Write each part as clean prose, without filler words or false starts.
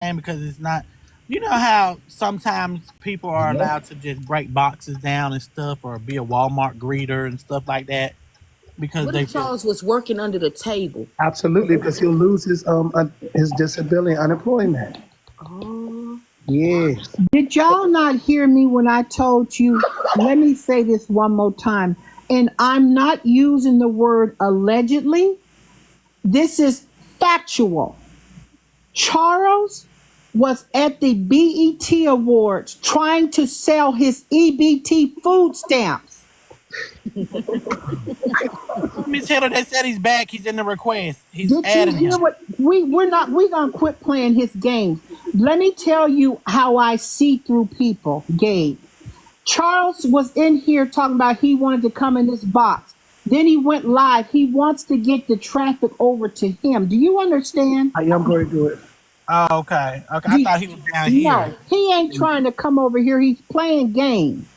because it's not. You know how sometimes people are Yep. allowed to just break boxes down and stuff, or be a Walmart greeter and stuff like that because What they if feel. Charles was working under the table? Absolutely, because he'll lose his disability unemployment. Oh, Yes. Did y'all not hear me when I told you? Let me say this one more time. And I'm not using the word allegedly. This is factual. Charles was at the BET Awards trying to sell his EBT food stamps. Miss Hiller, they said he's back. He's in the request. He's Did you adding hear him. what we're gonna quit playing his games. Let me tell you how I see through people, Gabe. Charles was in here talking about he wanted to come in this box. Then he went live. He wants to get the traffic over to him. Do you understand? I am going to do it. Oh, okay. Okay. I Do- thought he was down here. no, he ain't trying to come over here. He's playing games.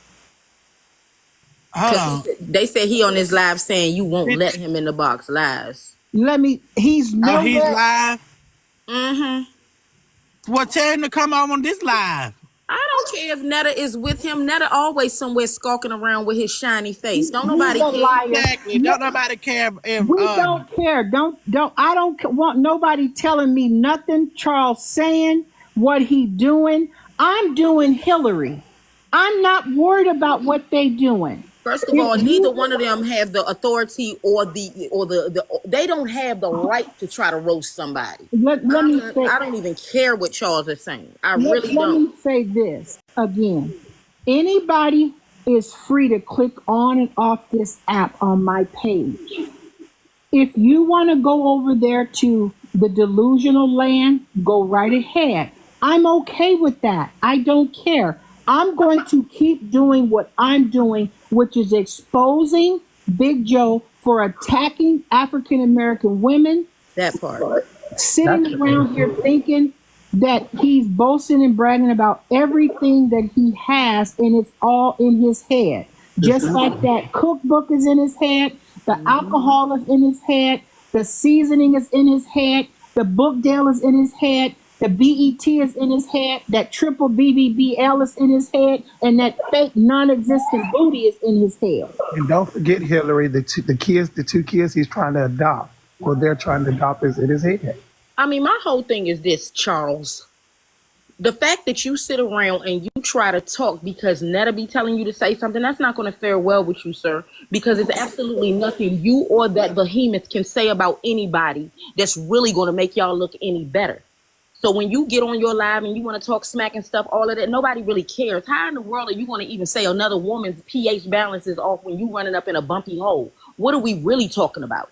Hold on. they said he on his live saying you won't let It's- him in the box. Lies. He's Oh, he's nowhere. live. Mm-hmm. Well, tell him to come on this live. I don't care if Netta is with him. Netta always somewhere skulking around with his shiny face. Don't He's nobody a care. liar. Exactly. Don't nobody care if We don't care. I don't want nobody telling me nothing. Charles saying what he doing. I'm doing Hillary. I'm not worried about what they doing. First of all, If neither you one of them have the authority or the they don't have the right to try to roast somebody. let me say I don't even care what Charles is saying. I let, really let don't. me say this again. Anybody is free to click on and off this app on my page. If you want to go over there to the delusional land, go right ahead. I'm okay with that. I don't care. I'm going to keep doing what I'm doing, which is exposing Big Joe for attacking African American women, That part. sitting That's around here thinking that he's boasting and bragging about everything that he has, and it's all in his head. Just like that cookbook is in his head, the alcohol is in his head, the seasoning is in his head, the book deal is in his head, the BET is in his head, that triple BBBL is in his head, and that fake non-existent booty is in his head. And don't forget, Hillary, the two kids he's trying to adopt, or they're trying to adopt, is in his head. I mean, my whole thing is this, Charles. The fact that you sit around and you try to talk because Netta be telling you to say something, that's not going to fare well with you, sir. Because it's absolutely nothing you or that behemoth can say about anybody that's really going to make y'all look any better. So when you get on your live and you want to talk smack and stuff, all of that, nobody really cares. How in the world are you going to even say another woman's pH balance is off when you running up in a bumpy hole? What are we really talking about?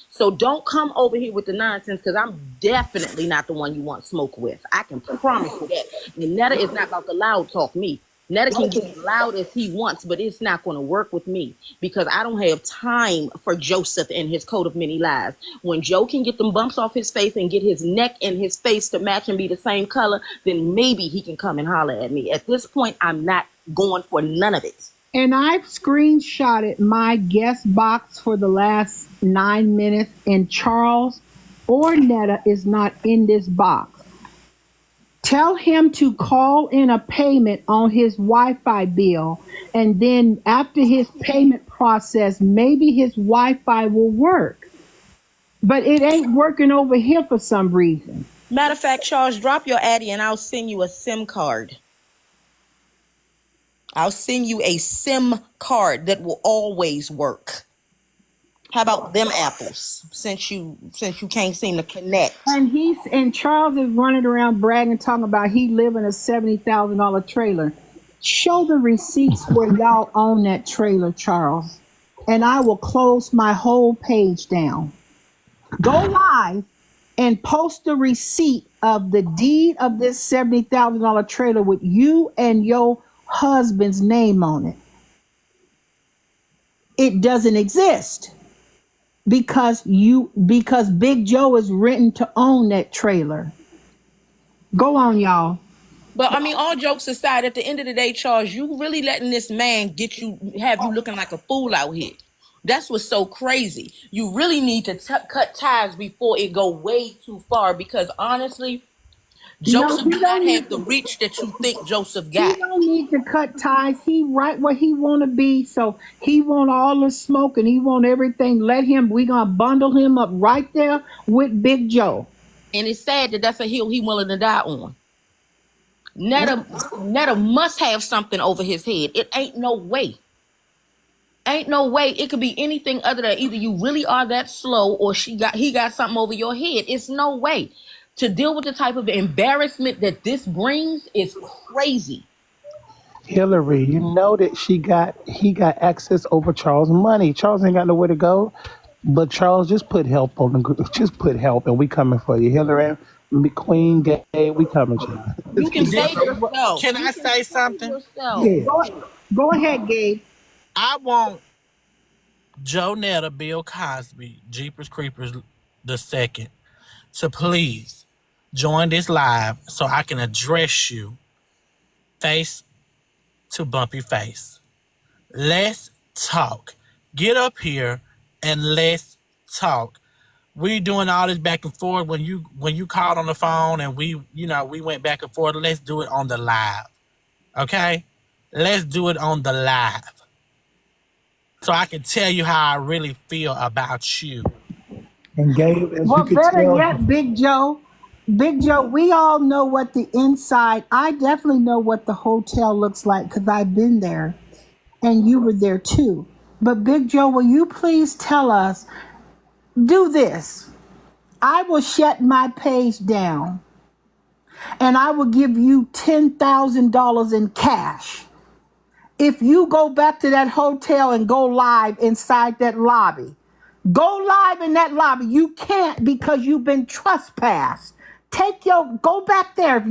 So don't come over here with the nonsense, because I'm definitely not the one you want smoke with. I can promise you that. And Netta is not about to loud talk me. Netta can get as loud as he wants, but it's not going to work with me because I don't have time for Joseph and his coat of many lies. When Joe can get them bumps off his face and get his neck and his face to match and be the same color, then maybe he can come and holler at me. At this point, I'm not going for none of it. And I've screenshotted my guest box for the last 9 minutes, and Charles or Netta is not in this box. Tell him to call in a payment on his Wi-Fi bill, and then after his payment process, maybe his Wi-Fi will work. But it ain't working over here for some reason. Matter of fact, Charles, drop your Addy and I'll send you a SIM card. I'll send you a SIM card that will always work. How about them apples? Since you can't seem to connect. And Charles is running around bragging, talking about he live in a $70,000 trailer. Show the receipts where y'all own that trailer, Charles, and I will close my whole page down. Go live and post the receipt of the deed of this $70,000 trailer with you and your husband's name on it. It doesn't exist because Big Joe is written to own that trailer. Go on, y'all. But I mean, all jokes aside, at the end of the day, Charles, you really letting this man have you looking like a fool out here. That's what's so crazy. You really need to cut ties before it go way too far, because honestly, No, Joseph he do not don't have need the to. reach that you think Joseph He got. don't need to cut ties. He right where he want to be. So he want all the smoke and he want everything. Let him. We gonna bundle him up right there with Big Joe. And it's sad that that's a hill he willing to die on. Netta must have something over his head. It ain't no way. Ain't no way it could be anything other than either you really are that slow or he got something over your head. It's no way. To deal with the type of embarrassment that this brings is crazy. Hillary, you know that he got access over Charles' money. Charles ain't got nowhere to go, but Charles just put help on the group. Just put help, and we coming for you, Hillary. Queen Gay, we coming to you. You can save yourself. Can You I can say save something? yourself. Yeah. Go ahead, Gabe. I want Joe Netta, Bill Cosby, Jeepers Creepers the second to please join this live so I can address you face to bumpy face. Let's talk. Get up here and let's talk. We doing all this back and forth when you called on the phone and we went back and forth. Let's do it on the live. Okay? Let's do it on the live. So I can tell you how I really feel about you. And Gabe, as you Well, could better tell, yet, Big Joe. Big Joe, we all know what the inside. I definitely know what the hotel looks like because I've been there, and you were there too. But Big Joe, will you please tell us? Do this. I will shut my page down, and I will give you $10,000 in cash if you go back to that hotel and go live inside that lobby. Go live in that lobby. You can't because you've been trespassed. Go back there.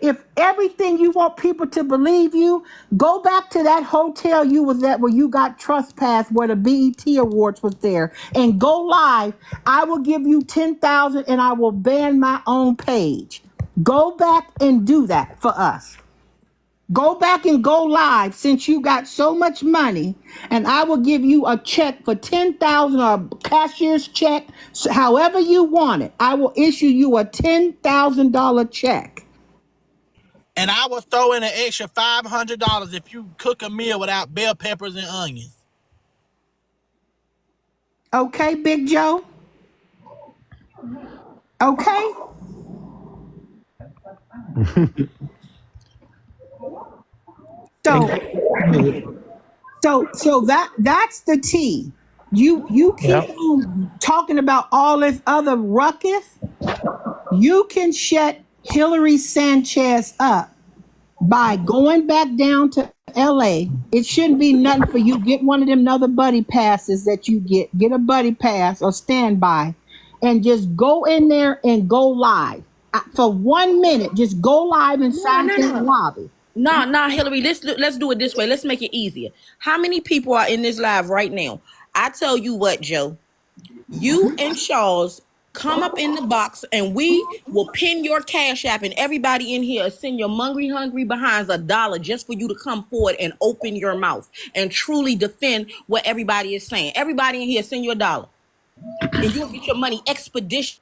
If everything you want people to believe you, go back to that hotel you was at where you got trespassed, where the BET Awards was there, and go live. I will give you 10,000 and I will ban my own page. Go back and do that for us. Go back and go live since you got so much money, and I will give you a check for 10,000 or a cashier's check, however you want it. I will issue you a $10,000 check. And I will throw in an extra $500 if you cook a meal without bell peppers and onions. Okay, Big Joe? Okay? and So that's the T. You keep yep. on talking about all this other ruckus. You can shut Hillary Sanchez up by going back down to LA. It shouldn't be nothing for you. Get one of them other buddy passes that you get. Get a buddy pass or standby and just go in there and go live. For 1 minute, just go live No, inside no, that no. lobby. No, Hillary. Let's do it this way. Let's make it easier. How many people are in this live right now? I tell you what, Joe. You and Charles come up in the box, and we will pin your cash app, and everybody in here send your hungry behinds $1 just for you to come forward and open your mouth and truly defend what everybody is saying. Everybody in here send you $1, and you'll get your money expeditiously.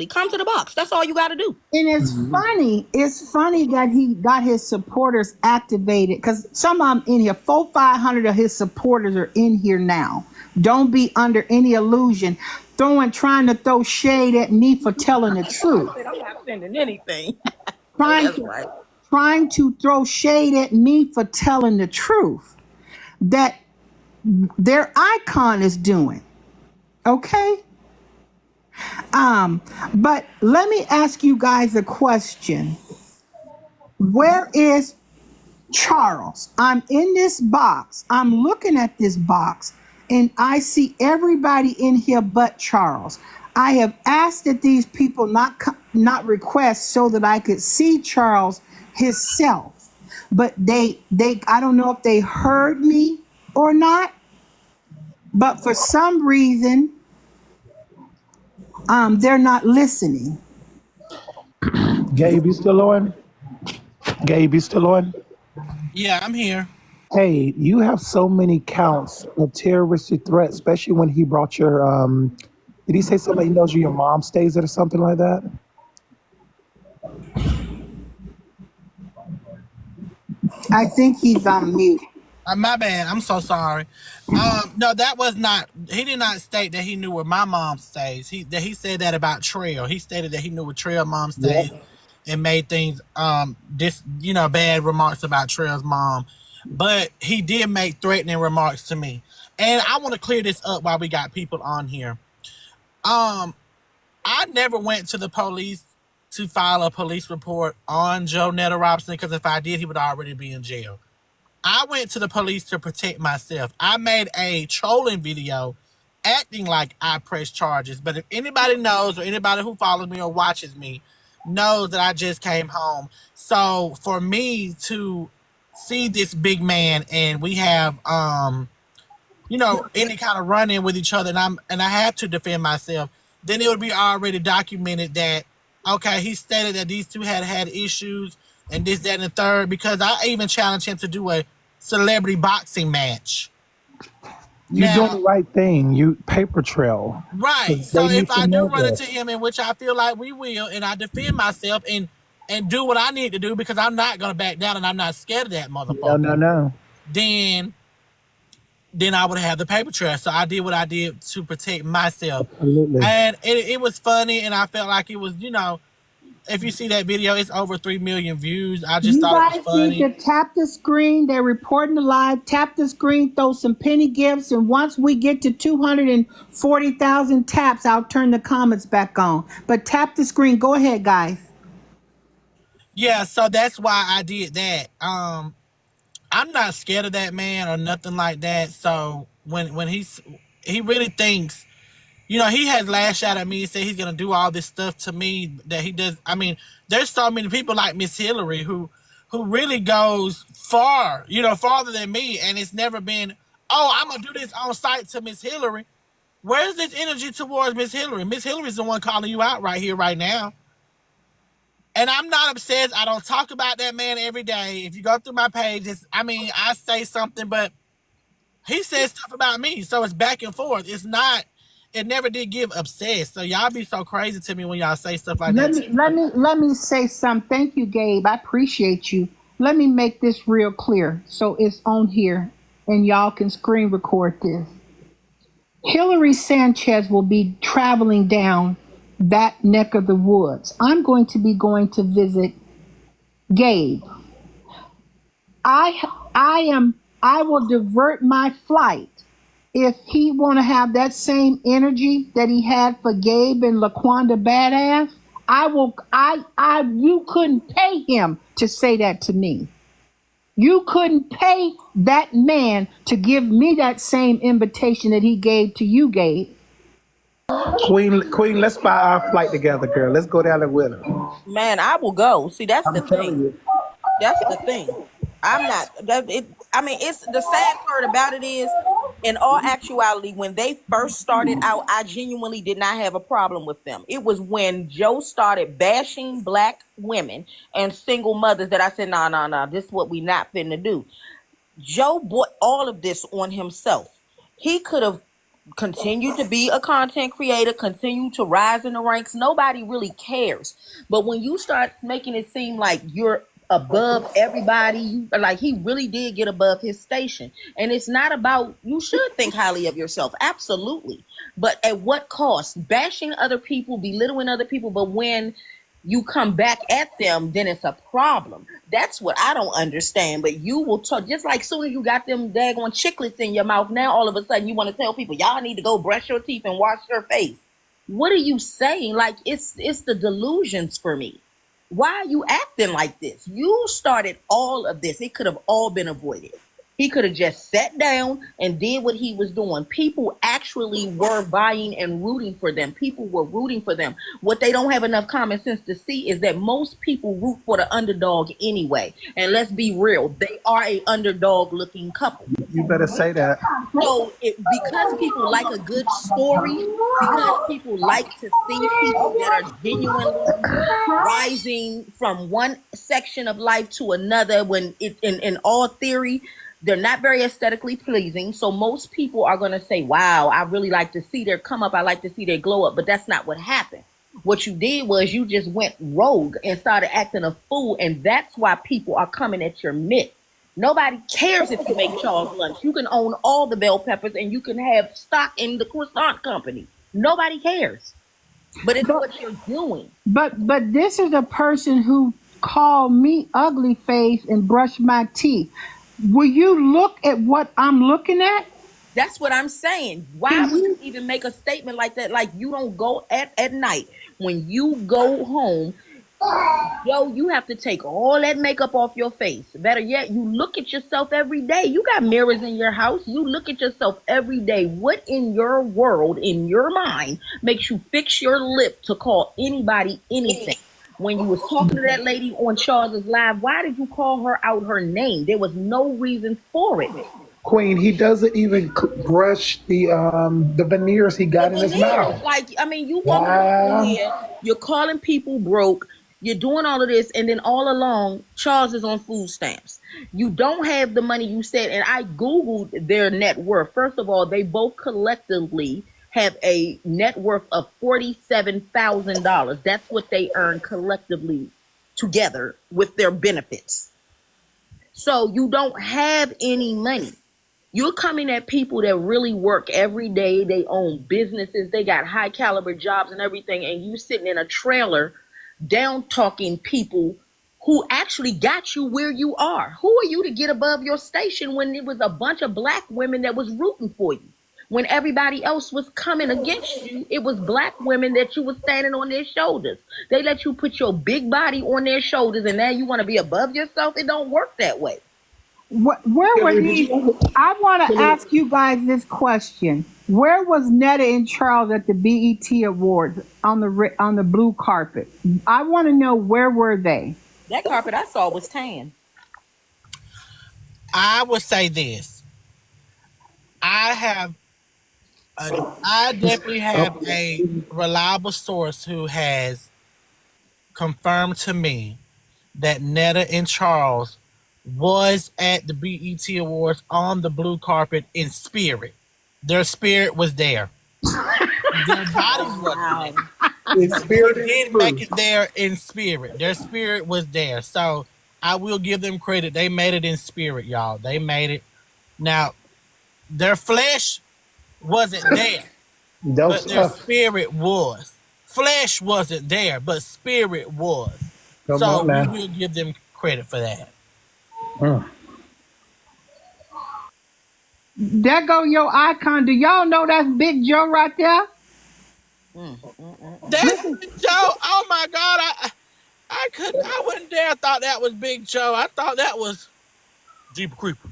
Come to the box. That's all you got to do. And it's funny that he got his supporters activated because some of them in here, 500 of his supporters are in here now. Don't be under any illusion. Trying to throw shade at me for telling the truth. I'm not sending anything. No, Trying that's to, right. trying to throw shade at me for telling the truth that their icon is doing. Okay? But let me ask you guys a question. Where is Charles? I'm in this box. I'm looking at this box and I see everybody in here but Charles. I have asked that these people not request so that I could see Charles himself. But they I don't know if they heard me or not, but for some reason they're not listening. Gabe, you still on? Gabe, you still on? Yeah, I'm here. Hey, you have so many counts of terroristic threat, especially when he brought your did he say somebody knows where your mom stays at or something like that? I think he's on mute. My bad. I'm so sorry. No, that was not. He did not state that he knew where my mom stays. He said that about Trail. He stated that he knew where Trail mom stays Yep. and made things bad remarks about Trail's mom. But he did make threatening remarks to me. And I want to clear this up while we got people on here. I never went to the police to file a police report on Joe Netta Robinson, because if I did, he would already be in jail. I went to the police to protect myself. I made a trolling video acting like I pressed charges. But if anybody knows, or anybody who follows me or watches me knows, that I just came home. So for me to see this big man and we have any kind of run in with each other, and I had to defend myself, then it would be already documented that, okay, he stated that these two had issues and this, that, and the third, because I even challenged him to do a celebrity boxing match. You're Now, doing the right thing. You paper trail. right. 'Cause So they need if to I do know run that. into him, in which I feel like we will, and I defend myself and do what I need to do, because I'm not gonna back down and I'm not scared of that No, motherfucker, no. then I would have the paper trail. So I did what I did to protect myself. Absolutely. And it was funny, and I felt like it was, if you see that video, it's over 3 million views. I just You thought it guys was need funny. to tap the screen. They're reporting the live. Tap the screen, throw some penny gifts, and once we get to 240,000 taps, I'll turn the comments back on. But tap the screen. Go ahead, guys. Yeah, so that's why I did that. I'm not scared of that man or nothing like that. So when he really thinks, he has lashed out at me and said he's gonna do all this stuff to me that he does. I mean, there's so many people like Miss Hillary who really goes far, farther than me, and it's never been, oh, I'm gonna do this on site to Miss Hillary. Where's this energy towards Miss Hillary? Miss Hillary's the one calling you out right here, right now. And I'm not obsessed. I don't talk about that man every day. If you go through my page, I say something, but he says stuff about me. So it's back and forth. It never did give obsessed. So y'all be so crazy to me when y'all say stuff like Let that. me let me say something. Thank you, Gabe. I appreciate you. Let me make this real clear so it's on here and y'all can screen record this. Hillary Sanchez will be traveling down that neck of the woods. I'm going to be going to visit Gabe. I will divert my flight if he want to have that same energy that he had for Gabe and LaQuanda Badass. You couldn't pay him to say that to me. You couldn't pay that man to give me that same invitation that he gave to you, Gabe. Queen, let's buy our flight together, girl. Let's go down there with her. Man, I will go. See, that's the I'm telling thing. you. That's the thing. I'm not. It's the sad part about it is, in all actuality, when they first started out, I genuinely did not have a problem with them. It was when Joe started bashing black women and single mothers that I said, no, this is what we not finna do. Joe brought all of this on himself. He could have continued to be a content creator, continue to rise in the ranks. Nobody really cares. But when you start making it seem like you're above everybody, like he really did get above his station. And it's not about, you should think highly of yourself, absolutely, but at what cost? Bashing other people, belittling other people, but when you come back at them, then it's a problem. That's what I don't understand. But you will talk, just like soon as you got them daggone chiclets in your mouth, now all of a sudden you want to tell people y'all need to go brush your teeth and wash your face. What are you saying? Like, it's the delusions for me. Why are you acting like this? You started all of this. It could have all been avoided. He could have just sat down and did what he was doing. People actually were buying and rooting for them. People were rooting for them. What they don't have enough common sense to see is that most people root for the underdog anyway. And let's be real, they are a underdog looking couple. You better say that. So because people like a good story, because people like to see people that are genuinely rising from one section of life to another, when it in all theory, they're not very aesthetically pleasing. So most people are going to say, wow, I really like to see their come up. I like to see their glow up. But that's not what happened. What you did was you just went rogue and started acting a fool. And that's why people are coming at your mitt. Nobody cares if you make Charles lunch. You can own all the bell peppers and you can have stock in the croissant company. Nobody cares. But it's what you're doing. But this is a person who called me ugly face and brushed my teeth. Will you look at what I'm looking at? That's what I'm saying. Why would you even make a statement like that? Like, you don't go at night when you go home. Yo, you have to take all that makeup off your face. Better yet, you look at yourself every day. You got mirrors in your house. You look at yourself every day. What in your world, in your mind, makes you fix your lip to call anybody anything? When you was talking to that lady on Charles's live, why did you call her out her name? There was no reason for it. Queen, he doesn't even brush the veneers he got in his mouth. Like, I mean, you walking around here, you're calling people broke, you're doing all of this, and then all along, Charles is on food stamps. You don't have the money you said, and I Googled their net worth. First of all, they both collectively have a net worth of $47,000. That's what they earn collectively together with their benefits. So you don't have any money. You're coming at people that really work every day. They own businesses. They got high caliber jobs and everything. And you sitting in a trailer down talking people who actually got you where you are. Who are you to get above your station when it was a bunch of black women that was rooting for you? When everybody else was coming against you, it was black women that you were standing on their shoulders. They let you put your big body on their shoulders, and now you want to be above yourself? It don't work that way. Where were these? I want to ask you guys this question. Where was Netta and Charles at the BET Awards on the blue carpet? I want to know, where were they? That carpet I saw was tan. I would say this. I definitely have a reliable source who has confirmed to me that Netta and Charles was at the BET Awards on the blue carpet in spirit. Their spirit was there. Their bodies were there. In spirit, they did make it there in spirit. Their spirit was there. So I will give them credit. They made it in spirit, y'all. They made it. Now, their flesh wasn't there, but their spirit was. Flesh wasn't there, but spirit was. So we will give them credit for that. There go your icon. Do y'all know that's Big Joe right there? That's Big Joe. Oh my God! I wouldn't dare thought that was Big Joe. I thought that was Jeep Creeper.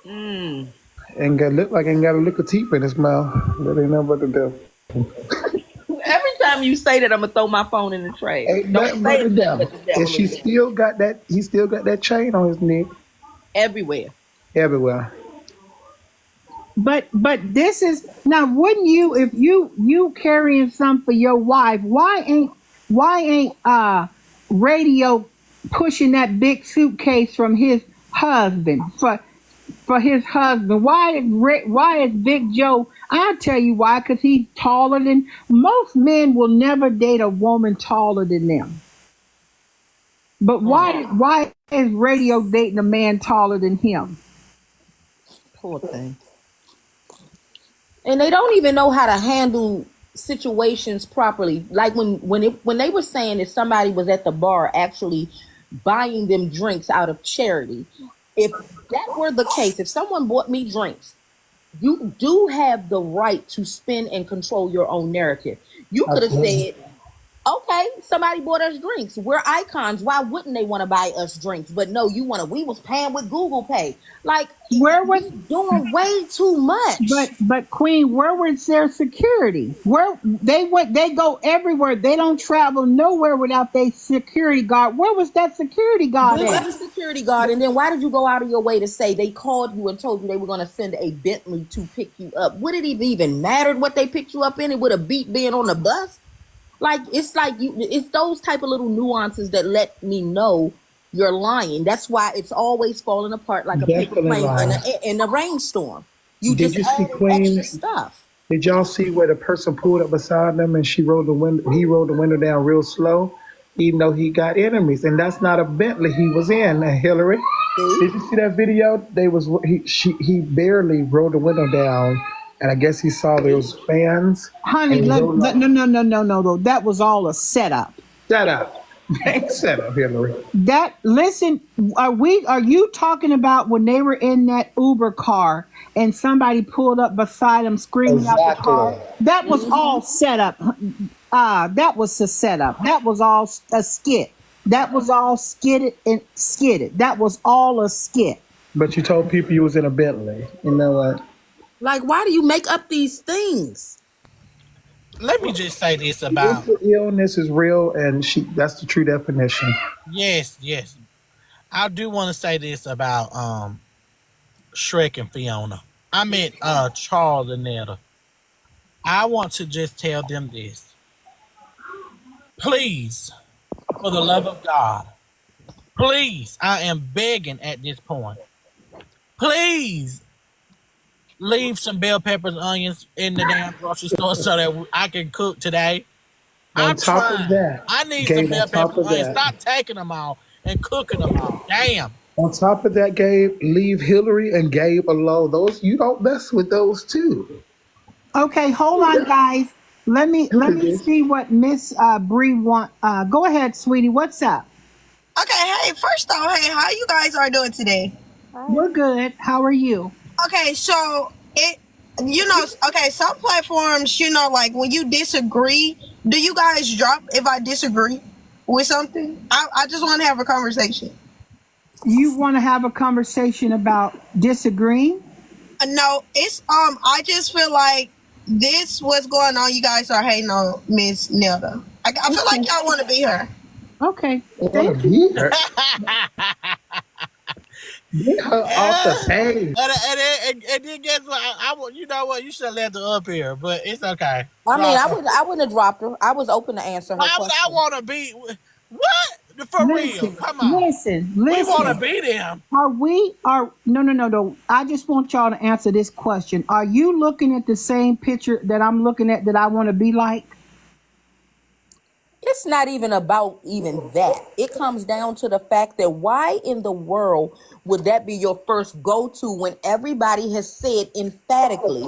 Ain't got look like ain't got a lick of teeth in his mouth. That ain't nothing but the devil. Every time you say that, I'm gonna throw my phone in the trash. Ain't nothing but the devil. And she still got that. He still got that chain on his neck. Everywhere. But this is now. Wouldn't you, if you carrying some for your wife? Why ain't Radio pushing that big suitcase from his husband for his husband? Why is Big Joe? I'll tell you why. Because he's taller than most men. Will never date a woman taller than them. But why is Radio dating a man taller than him? Poor thing. And they don't even know how to handle situations properly. Like when they were saying if somebody was at the bar actually buying them drinks out of charity, if that were the case, if someone bought me drinks, you do have the right to spin and control your own narrative. You could have said, okay, somebody bought us drinks. We're icons. Why wouldn't they want to buy us drinks? But no, we was paying with Google Pay. Like, where was doing way too much. But Queen, where was their security? Where they go everywhere. They don't travel nowhere without their security guard. Where was that security guard at? Where was the security guard? And then why did you go out of your way to say they called you and told you they were going to send a Bentley to pick you up? Would it even matter what they picked you up in? It would have beat being on the bus. It's those type of little nuances that let me know you're lying. That's why it's always falling apart like a paper plane in a rainstorm. Did you see Queen? Extra stuff. Did y'all see where the person pulled up beside them and he rolled the window down real slow, he know he got enemies, and that's not a Bentley he was in. Hillary, See? did you see that video? He barely rolled the window down, and I guess he saw there was fans, Honey, and he rolled no, up. no. That was all a setup. Shut up, shut up, Hillary. Listen, are you talking about when they were in that Uber car and somebody pulled up beside them screaming out the car? Exactly. That was all set up. That was a setup. That was all a skit. That was all skitted. That was all a skit. But you told people you was in a Bentley. You know what? Like, why do you make up these things? Let me just say this about Mental illness is real, and that's the true definition. yes. I do want to say this about Shrek and Fiona. I meant Charles and Netta. I want to just tell them this. Please, for the love of God, please, I am begging at this point. Please leave some bell peppers, onions in the damn grocery store so that I can cook today. On I'm top of trying. that, I need some Gabe, bell on top peppers, of onions. that, Stop taking them all and cooking them all. Damn. on top of that, Gabe, leave Hillary and Gabe alone. Those you don't mess with those two. Okay, hold on, guys. Let me see what Miss Bree want. Go ahead, sweetie. What's up? Okay, hey, first off, hey, how you guys are doing today? We're good. How are you? Okay, so okay, some platforms, like when you disagree, do you guys drop if I disagree with something? I just want to have a conversation. You want to have a conversation about disagreeing? No, it's I just feel like this what's going on. You guys are hating on Miss Netta. I feel like y'all want to be her. Okay. Want to be her? Get her off the page. And then guess what? You know what? You should have left her up here, but it's okay. I mean, I wouldn't have dropped her. I was open to answer her Why would I question. want to be? What? For real? Come on. Listen. We want to be them. No. I just want y'all to answer this question. Are you looking at the same picture that I'm looking at that I want to be like? It's not even about even that. It comes down to the fact that why in the world would that be your first go-to when everybody has said emphatically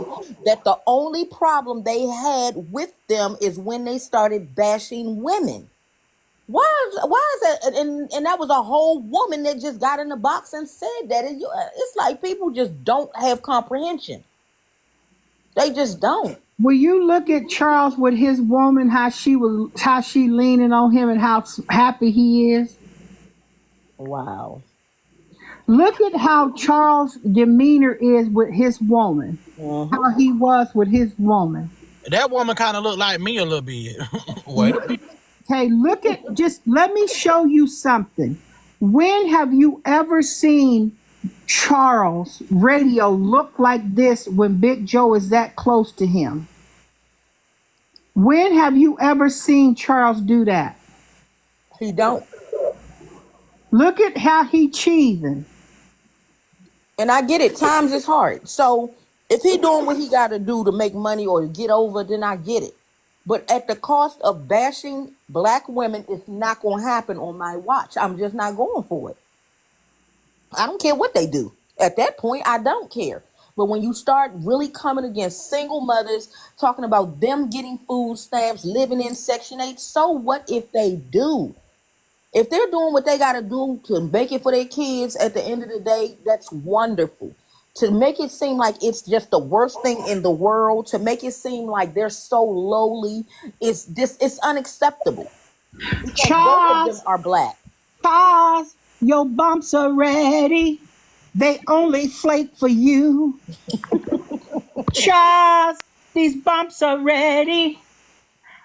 that the only problem they had with them is when they started bashing women? Why is that? And that was a whole woman that just got in the box and said that. It's like people just don't have comprehension. They just don't. Will you look at Charles with his woman, how she leaning on him and how happy he is? Wow. Look at how Charles' demeanor is with his woman. How he was with his woman. That woman kind of looked like me a little bit. Wait a minute. Okay, let me show you something. When have you ever seen Charles' radio look like this when Big Joe is that close to him? When have you ever seen Charles do that? He don't. Look at how he cheesing. And I get it. Times is hard. So if he doing what he got to do to make money or get over, then I get it. But at the cost of bashing black women, it's not going to happen on my watch. I'm just not going for it. I don't care what they do. At that point, I don't care. But when you start really coming against single mothers, talking about them getting food stamps, living in Section 8, so what if they do? If they're doing what they got to do to make it for their kids at the end of the day, that's wonderful. To make it seem like it's just the worst thing in the world, to make it seem like they're so lowly, it's unacceptable. Because both of Charles, them are black. Charles, your bumps are ready. They only flake for you. Charles, these bumps are ready.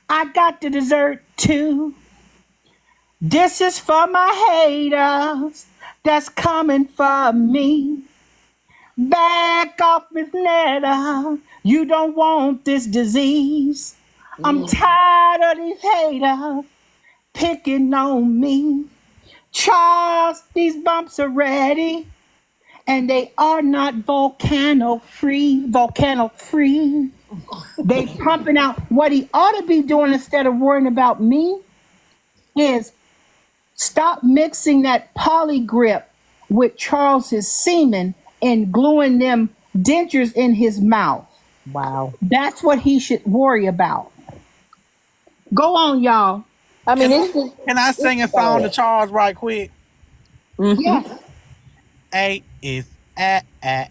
I got the dessert too. This is for my haters that's coming for me. Back off, Miss Netta. You don't want this disease. I'm tired of these haters picking on me. Charles, these bumps are ready. And they are not volcano free. They pumping out what he ought to be doing instead of worrying about me is stop mixing that poly grip with Charles's semen and gluing them dentures in his mouth. Wow. That's what he should worry about. Go on, y'all. I mean, Can, it's just can I sing a it's song to sad. Charles right quick? Mm-hmm. Yes. A is apple.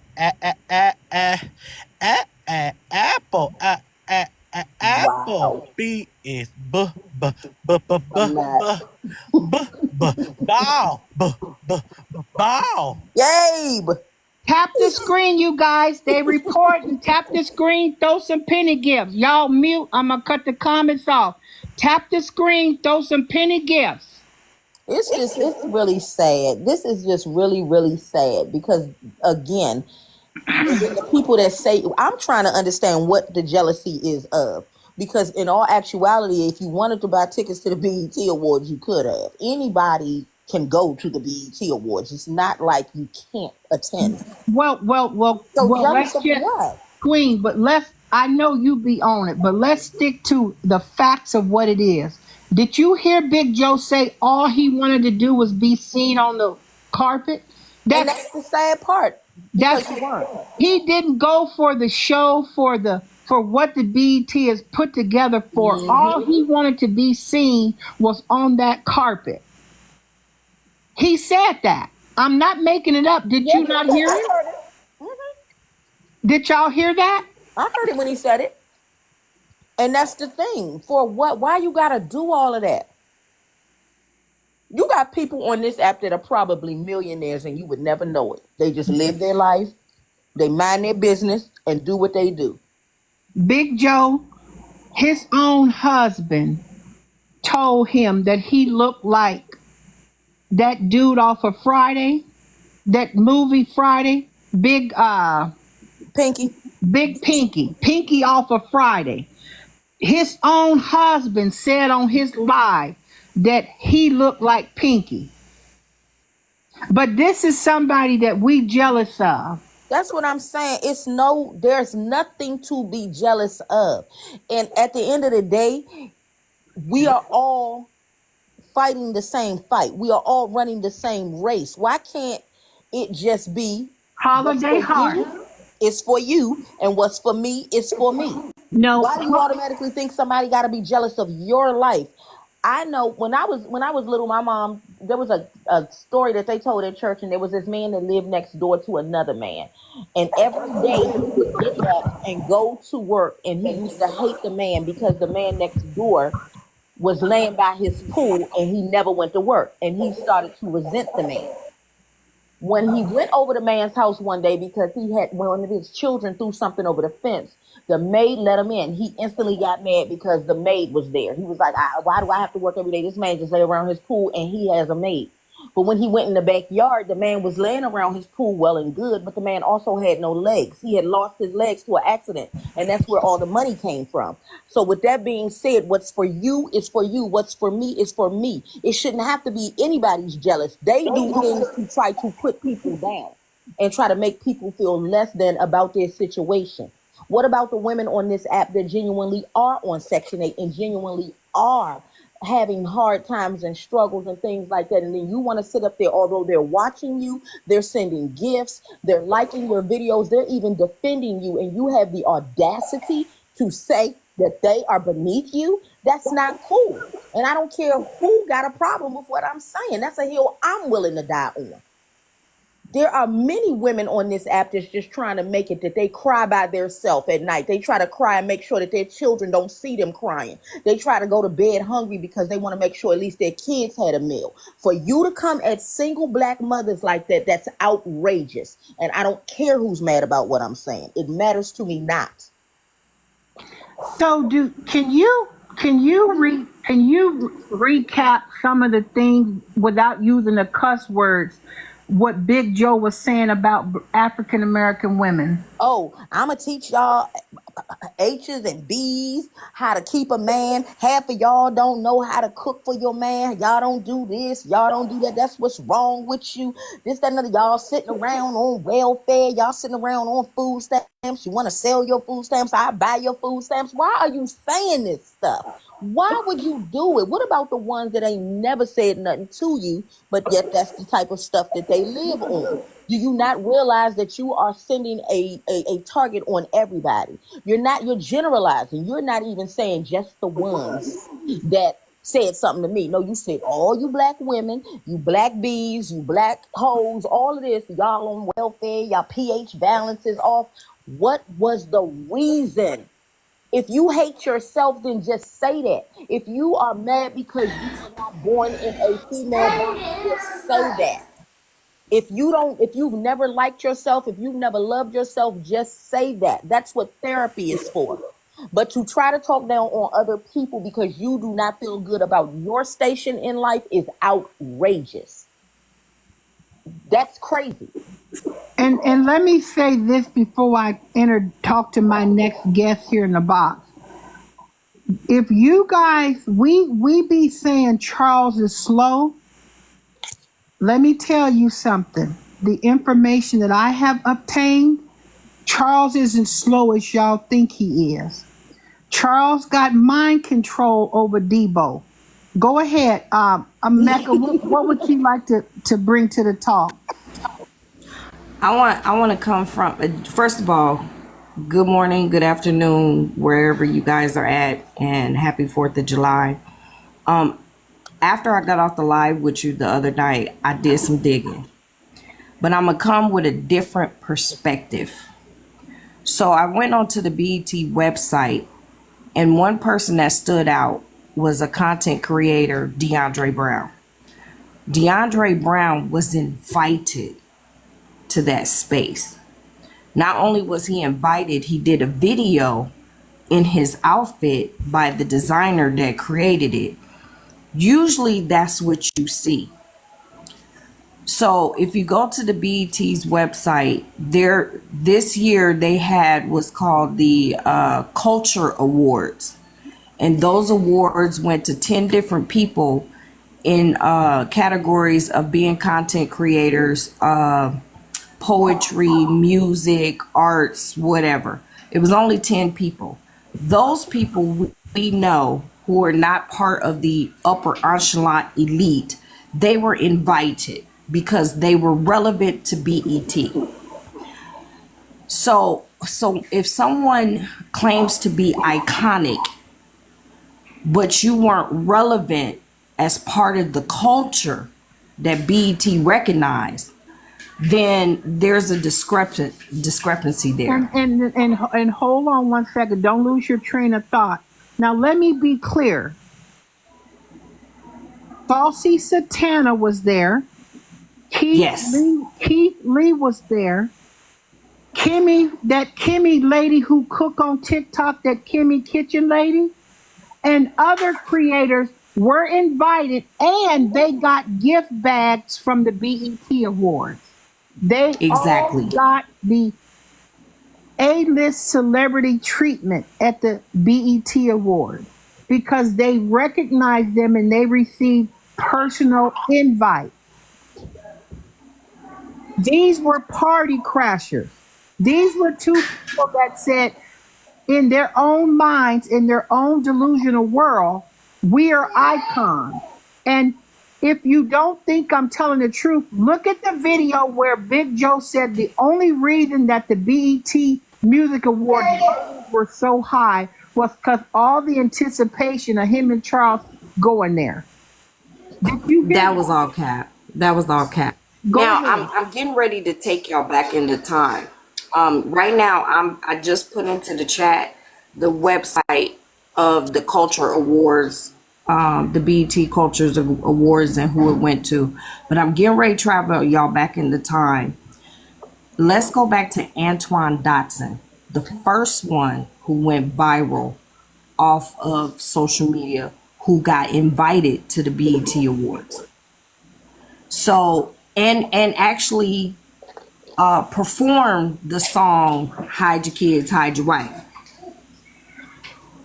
Apple. Wow. B is I'm not. ball. Ball. Gabe. Tap the screen, you guys. They report and tap the screen. Throw some penny gifts. Y'all mute. I'm gonna cut the comments off. Tap the screen. Throw some penny gifts. It's really sad. This is just really, really sad because again, and then the people that say, I'm trying to understand what the jealousy is of. Because in all actuality, if you wanted to buy tickets to the BET Awards, you could have. Anybody can go to the BET Awards. It's not like you can't attend. Well. So Let's jealous of just what? Queen. But let's. I know you be on it, but let's stick to the facts of what it is. Did you hear Big Joe say all he wanted to do was be seen on the carpet? And That's that's the sad part. that's Because you weren't. he didn't go for the show for what the BET has put together for. All he wanted to be seen was on that carpet. He said that. I'm not making it up. Did you not hear I it? heard it. Mhm. Did y'all hear that? I heard it when he said it. And that's the thing. For what? Why you gotta do all of that? You got people on this app that are probably millionaires and you would never know it. They just live their life, they mind their business, and do what they do. Big Joe, his own husband, told him that he looked like that dude off of Friday, that movie Friday, Pinky. Big Pinky off of Friday. His own husband said on his live that he looked like Pinky. But this is somebody that we jealous of. That's what I'm saying. There's nothing to be jealous of. And at the end of the day, we are all fighting the same fight. We are all running the same race. Why can't it just be what's Holiday for heart. you is for you and what's for me is for me? No, Why do you automatically think somebody got to be jealous of your life? I know when I was little, my mom, there was a story that they told at church, and there was this man that lived next door to another man. And every day he would get up and go to work, and he used to hate the man because the man next door was laying by his pool and he never went to work. And he started to resent the man. When he went over the man's house one day because he had one of his children threw something over the fence, the maid let him in. He instantly got mad because the maid was there. He was like, why do I have to work every day? This man just lay around his pool and he has a maid. But when he went in the backyard, the man was laying around his pool well and good, but the man also had no legs. He had lost his legs to an accident, and that's where all the money came from. So with that being said, what's for you is for you. What's for me is for me. It shouldn't have to be anybody's jealous. They do things to try to put people down and try to make people feel less than about their situation. What about the women on this app that genuinely are on Section 8 and genuinely are having hard times and struggles and things like that? And then you want to sit up there, although they're watching you, they're sending gifts, they're liking your videos, they're even defending you, and you have the audacity to say that they are beneath you. That's not cool. And I don't care who got a problem with what I'm saying. That's a hill I'm willing to die on. There are many women on this app that's just trying to make it that they cry by themselves at night. They try to cry and make sure that their children don't see them crying. They try to go to bed hungry because they want to make sure at least their kids had a meal. For you to come at single black mothers like that, that's outrageous. And I don't care who's mad about what I'm saying. It matters to me not. So can you recap some of the things without using the cuss words? What Big Joe was saying about African American women. Oh, I'm going to teach y'all H's and B's, how to keep a man. Half of y'all don't know how to cook for your man. Y'all don't do this. Y'all don't do that. That's what's wrong with you. This, that, another. Y'all sitting around on welfare. Y'all sitting around on food stamps. You want to sell your food stamps? I buy your food stamps. Why are you saying this stuff? Why would you do it? What about the ones that ain't never said nothing to you, but yet that's the type of stuff that they live on? Do you not realize that you are sending a target on everybody? You're generalizing. You're not even saying just the ones that said something to me. No, you said all you black women, you black bees, you black hoes, all of this, y'all on welfare, y'all pH balance is off. What was the reason? If you hate yourself, then just say that. If you are mad because you were not born in a female body, just say that. If you've never liked yourself, if you've never loved yourself, just say that. That's what therapy is for. But to try to talk down on other people because you do not feel good about your station in life is outrageous. That's crazy. And let me say this before I talk to my next guest here in the box. If you guys, we be saying Charles is slow. Let me tell you something. The information that I have obtained, Charles isn't slow as y'all think he is. Charles got mind control over Debo. Go ahead, Mecca. What would you like to bring to the talk? I want to come from, first of all, good morning, good afternoon, wherever you guys are at, and happy 4th of July. After I got off the live with you the other night, I did some digging, but I'm gonna come with a different perspective. So I went onto the BET website, and one person that stood out was a content creator, DeAndre Brown. DeAndre Brown was invited to that space. Not only was he invited, he did a video in his outfit by the designer that created it. Usually that's what you see. So if you go to the BET's website, this year they had what's called the Culture Awards. And those awards went to 10 different people in categories of being content creators, poetry, music, arts, whatever. It was only 10 people. Those people we know who are not part of the upper echelon elite, they were invited because they were relevant to BET. So if someone claims to be iconic, but you weren't relevant as part of the culture that BET recognized, then there's a discrepancy there. And hold on one second. Don't lose your train of thought. Now let me be clear. Saucy Satana was there. Yes. Keith Lee was there. That Kimmy lady who cook on TikTok, that Kimmy Kitchen lady, and other creators were invited, and they got gift bags from the BET Awards. They Exactly. all got the A-list celebrity treatment at the BET Awards because they recognized them and they received personal invites. These were party crashers. These were two people that said, in their own minds, in their own delusional world, we are icons. And if you don't think I'm telling the truth, look at the video where Big Joe said the only reason that the BET Music Awards were so high was because all the anticipation of him and Charles going there. That was all cap. That was all cap. Now I'm getting ready to take y'all back into time. Right now I just put into the chat the website of the Culture Awards, the BET Cultures Awards and who it went to. But I'm getting ready to travel y'all back into time. Let's go back to Antoine Dotson, the first one who went viral off of social media, who got invited to the BET Awards. So, and actually performed the song Hide Your Kids, Hide Your Wife.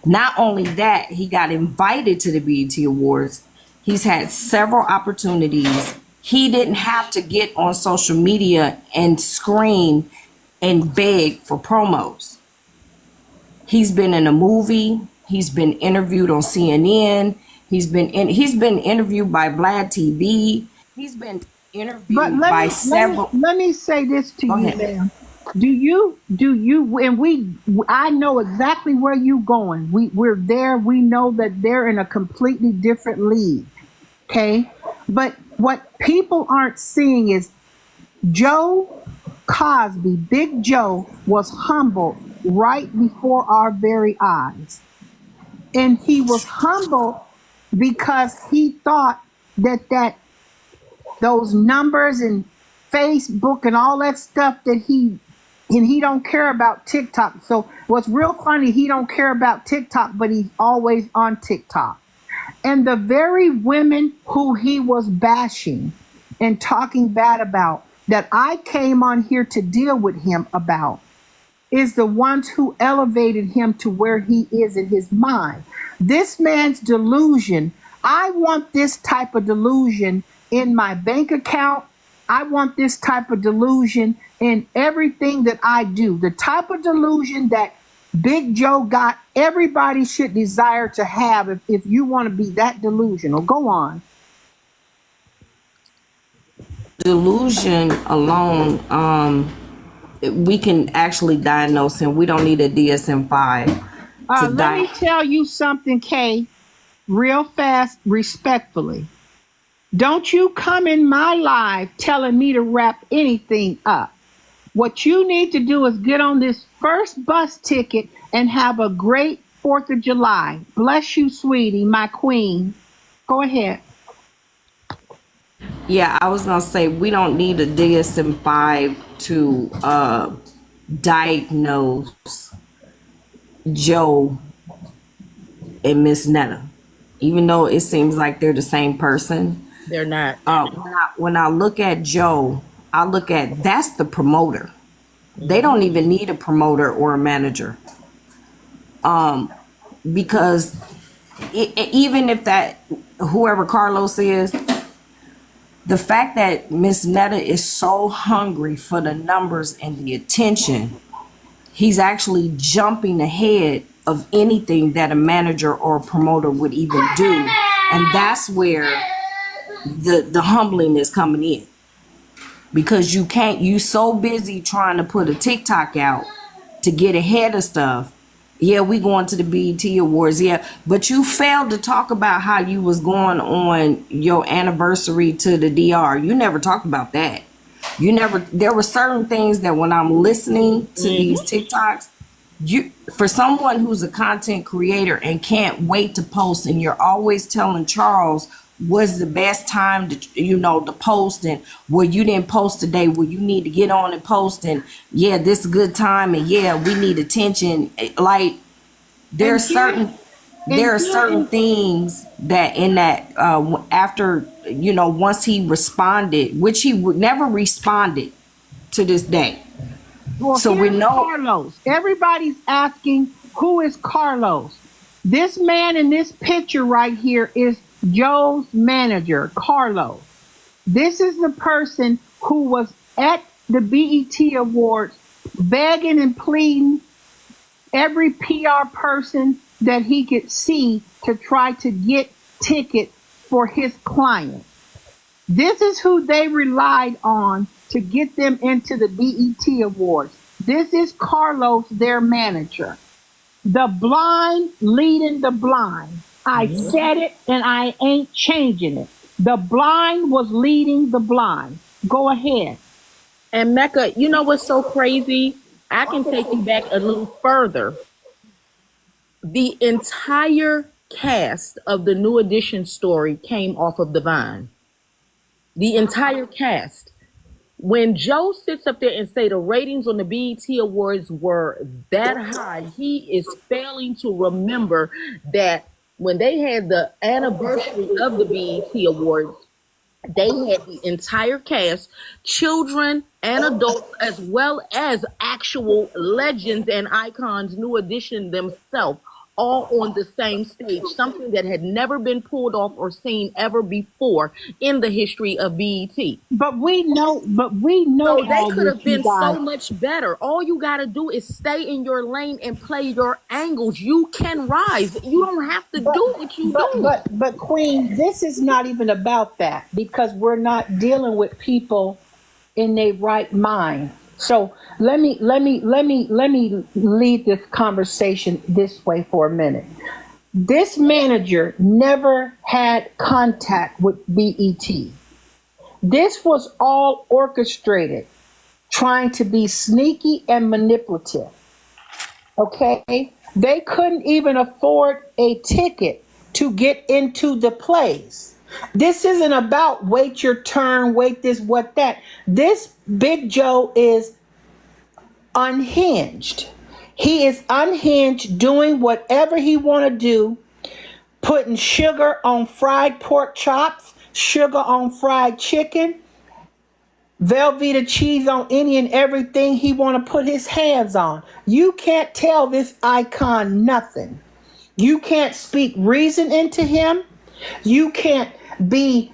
Not only that, he got invited to the BET Awards. He's had several opportunities. He didn't have to get on social media and scream and beg for promos. He's been in a movie. He's been interviewed on CNN. He's been interviewed by Vlad TV. He's been But interviewed by several. let me say this to Go you, ahead. ma'am. Do you and I know exactly where you going. We're there. We know that they're in a completely different league. Okay? But what people aren't seeing is Joe Cosby, Big Joe, was humbled right before our very eyes. And he was humbled because he thought that those numbers and Facebook and all that stuff that he don't care about TikTok. So what's real funny, he don't care about TikTok, but he's always on TikTok. And the very women who he was bashing and talking bad about, that I came on here to deal with him about, is the ones who elevated him to where he is in his mind. This man's delusion, I want this type of delusion in my bank account. I want this type of delusion in everything that I do. The type of delusion that Big Joe got, everybody should desire to have if you want to be that delusional. Go on. Delusion alone, we can actually diagnose him. We don't need a DSM-5 to Let me tell you something, Kay, real fast, respectfully. Don't you come in my live telling me to wrap anything up. What you need to do is get on this first bus ticket and have a great 4th of July. Bless you, sweetie, my queen. Go ahead. Yeah, I was gonna say we don't need a DSM-5 to diagnose Joe and Miss Netta, even though it seems like they're the same person. They're not. When I look at Joe, I look at that's the promoter. They don't even need a promoter or a manager, because even if that whoever Carlos is, the fact that Miss Netta is so hungry for the numbers and the attention, he's actually jumping ahead of anything that a manager or a promoter would even do. And that's where the humbling is coming in. Because you so busy trying to put a TikTok out to get ahead of stuff. Yeah, we going to the BET Awards, yeah. But you failed to talk about how you was going on your anniversary to the DR. You never talked about that. There were certain things that when I'm listening to these TikToks, for someone who's a content creator and can't wait to post, and you're always telling Charles what's the best time to to post, and well, you didn't post today, well, you need to get on and post, and yeah, this is a good time, and yeah, we need attention. Like there are certain things that in that after once he responded, which he would never responded to this day. Well, so we know Carlos. Everybody's asking, who is Carlos? This man in this picture right here is Joe's manager, Carlos. This is the person who was at the BET Awards begging and pleading every PR person that he could see to try to get tickets for his client. This is who they relied on to get them into the BET Awards. This is Carlos, their manager. The blind leading the blind. I said it and I ain't changing it. The blind was leading the blind. Go ahead. And Mecca, you know what's so crazy? I can take you back a little further. The entire cast of the New Edition story came off of the Vine. The entire cast. When Joe sits up there and say the ratings on the BET Awards were that high, he is failing to remember that when they had the anniversary of the BET Awards, they had the entire cast, children and adults, as well as actual legends and icons, New Edition themselves, all on the same stage, something that had never been pulled off or seen ever before in the history of BET. But we know So they all could this, have you been guys. so much better. All you got to do is stay in your lane and play your angles. You can rise. You don't have to But do what you but doing. but but Queen, this is not even about that because we're not dealing with people in their right mind. So let me lead this conversation this way for a minute. This manager never had contact with BET. This was all orchestrated, trying to be sneaky and manipulative. Okay? They couldn't even afford a ticket to get into the place. This isn't about wait your turn, wait this, what that. This Big Joe is unhinged. He is unhinged doing whatever he want to do, putting sugar on fried pork chops, sugar on fried chicken, Velveeta cheese on any and everything he want to put his hands on. You can't tell this icon nothing. You can't speak reason into him. You can't be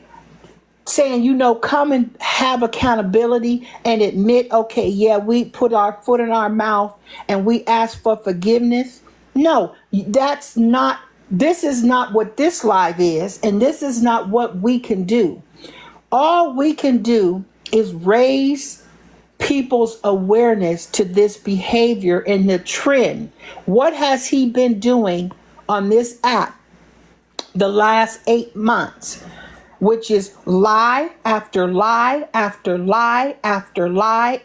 saying, come and have accountability and admit, okay, yeah, we put our foot in our mouth and we ask for forgiveness. No, this is not what this live is, and this is not what we can do. All we can do is raise people's awareness to this behavior and the trend. What has he been doing on this app the last 8 months? Which is lie after lie after lie after lie,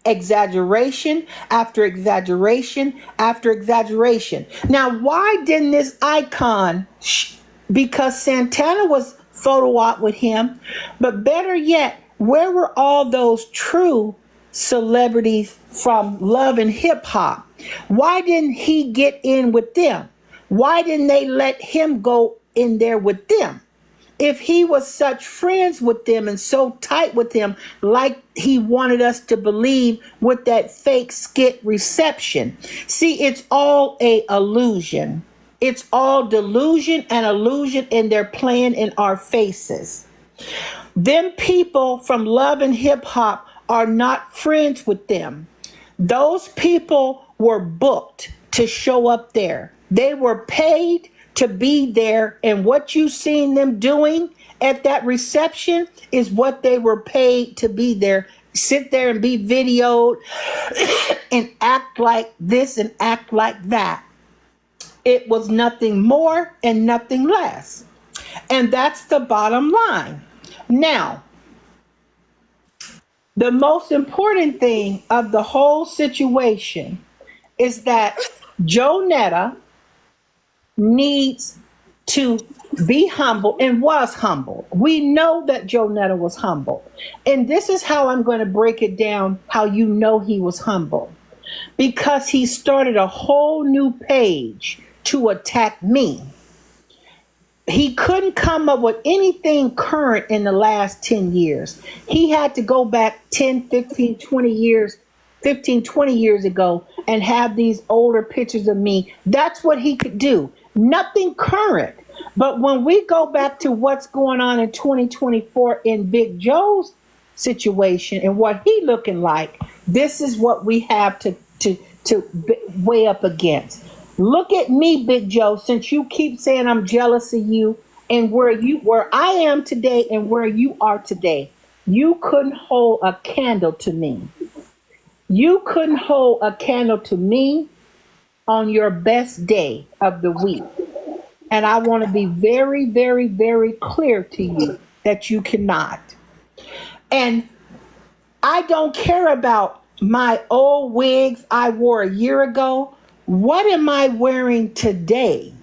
exaggeration after exaggeration after exaggeration. Now, why didn't this icon, because Santana was photo op with him, but better yet, where were all those true celebrities from Love and Hip Hop? Why didn't he get in with them? Why didn't they let him go in there with them? If he was such friends with them and so tight with them, like he wanted us to believe with that fake skit reception. See, it's all a illusion. It's all delusion and illusion, and they're playing in our faces. Them people from Love and Hip Hop are not friends with them. Those people were booked to show up there. They were paid to be there, and what you seen them doing at that reception is what they were paid to be there. Sit there and be videoed and act like this and act like that. It was nothing more and nothing less. And that's the bottom line. Now, the most important thing of the whole situation is that Joe Netta needs to be humble and was humble. We know that Joe Netta was humble. And this is how I'm going to break it down, how you know he was humble. Because he started a whole new page to attack me. He couldn't come up with anything current in the last 10 years. He had to go back 10, 15, 20 years, 15, 20 years ago and have these older pictures of me. That's what he could do. Nothing current. But when we go back to what's going on in 2024 in Big Joe's situation and what he looking like, this is what we have to weigh up against. Look at me, Big Joe, since you keep saying I'm jealous of you and where I am today and where you are today. You couldn't hold a candle to me. You couldn't hold a candle to me on your best day of the week. And I want to be very, very, very clear to you that you cannot. And I don't care about my old wigs I wore a year ago. What am I wearing today?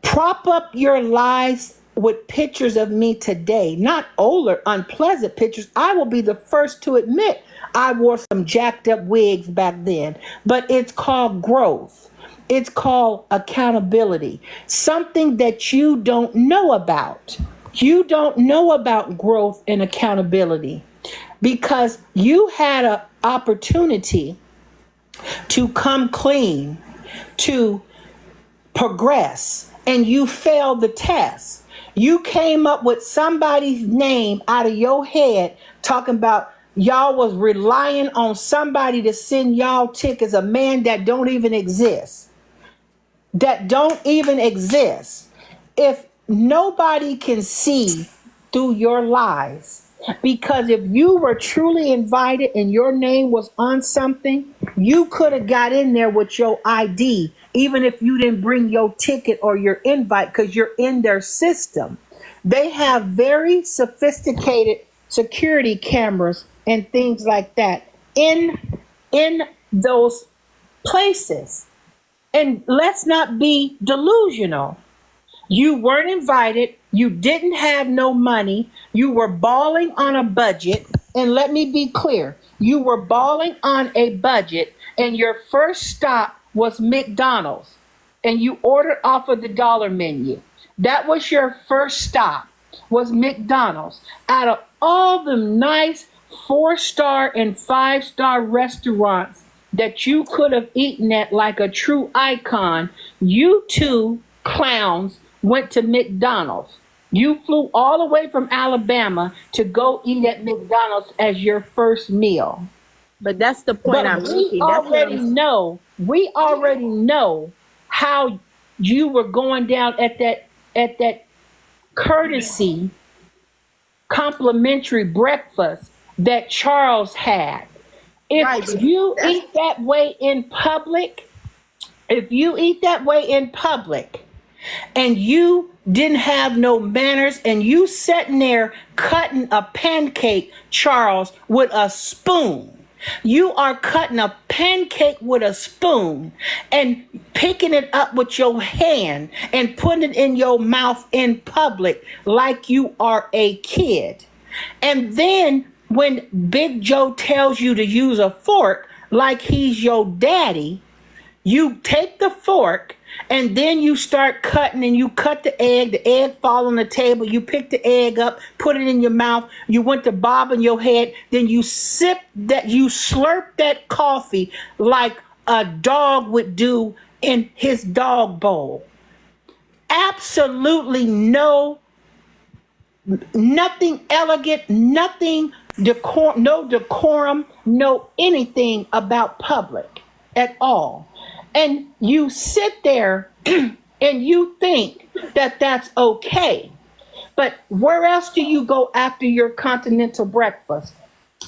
Prop up your lies with pictures of me today, not older, unpleasant pictures. I will be the first to admit I wore some jacked up wigs back then, but it's called growth. It's called accountability, something that you don't know about. You don't know about growth and accountability because you had an opportunity to come clean to progress and you failed the test. You came up with somebody's name out of your head talking about y'all was relying on somebody to send y'all tickets, a man that don't even exist. That don't even exist. If nobody can see through your lies, because if you were truly invited and your name was on something, you could have got in there with your ID, even if you didn't bring your ticket or your invite, because you're in their system. They have very sophisticated security cameras and things like that in those places. And let's not be delusional. You weren't invited. You didn't have no money. You were balling on a budget. And let me be clear. You were balling on a budget and your first stop was McDonald's and you ordered off of the dollar menu. That was your first stop, was McDonald's. Out of all the nice 4-star and 5-star restaurants that you could have eaten at like a true icon, you two clowns went to McDonald's. You flew all the way from Alabama to go eat at McDonald's as your first meal. But that's the point But I'm making. we already know how you were going down at that courtesy complimentary breakfast that Charles had. If you eat that way in public, and you didn't have no manners and you sitting there cutting a pancake, Charles, with a spoon. You are cutting a pancake with a spoon and picking it up with your hand and putting it in your mouth in public like you are a kid. And then when Big Joe tells you to use a fork like he's your daddy, you take the fork and then you start cutting and you cut the egg fall on the table, you pick the egg up, put it in your mouth, you went to bobbing your head, then you slurp that coffee like a dog would do in his dog bowl. Absolutely nothing elegant, nothing no decorum, no anything about public at all. And you sit there and you think that that's okay. But where else do you go after your continental breakfast?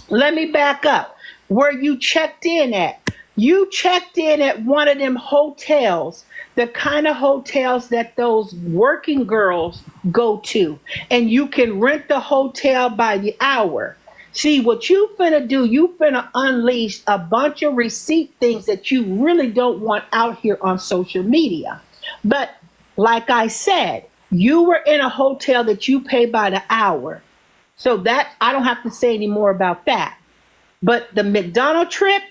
Let me back up. Where you checked in at? You checked in at one of them hotels, the kind of hotels that those working girls go to. And you can rent the hotel by the hour. See, what you finna do, you finna unleash a bunch of receipt things that you really don't want out here on social media. But like I said, you were in a hotel that you pay by the hour. So that, I don't have to say any more about that. But the McDonald's trip,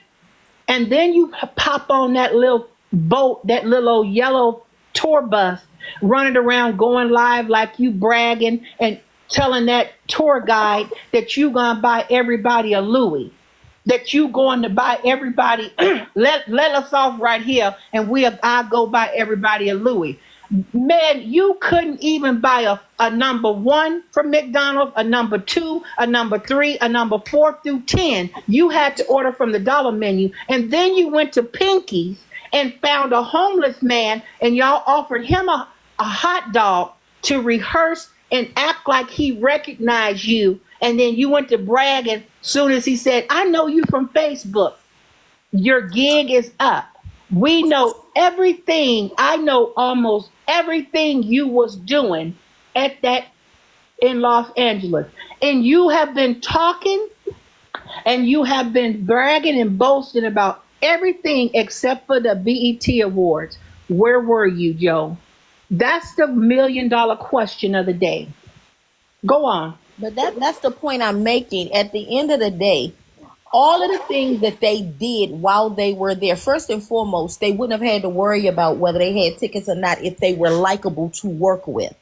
and then you pop on that little boat, that little old yellow tour bus, running around going live like you bragging and telling that tour guide that you gonna buy everybody a Louis, that you going to buy everybody, let us off right here and I'll go buy everybody a Louis. Man, you couldn't even buy a number 1 from McDonald's, a number 2, a number 3, a number 4 through 10. You had to order from the dollar menu. And then you went to Pinky's and found a homeless man and y'all offered him a hot dog to rehearse and act like he recognized you. And then you went to brag, and soon as he said, I know you from Facebook, your gig is up. We know everything. I know almost everything you was doing at that in Los Angeles. And you have been talking and you have been bragging and boasting about everything except for the BET Awards. Where were you, Joe? That's the $1 million question of the day. Go on. But that's the point I'm making. At the end of the day, all of the things that they did while they were there, first and foremost, they wouldn't have had to worry about whether they had tickets or not if they were likable to work with.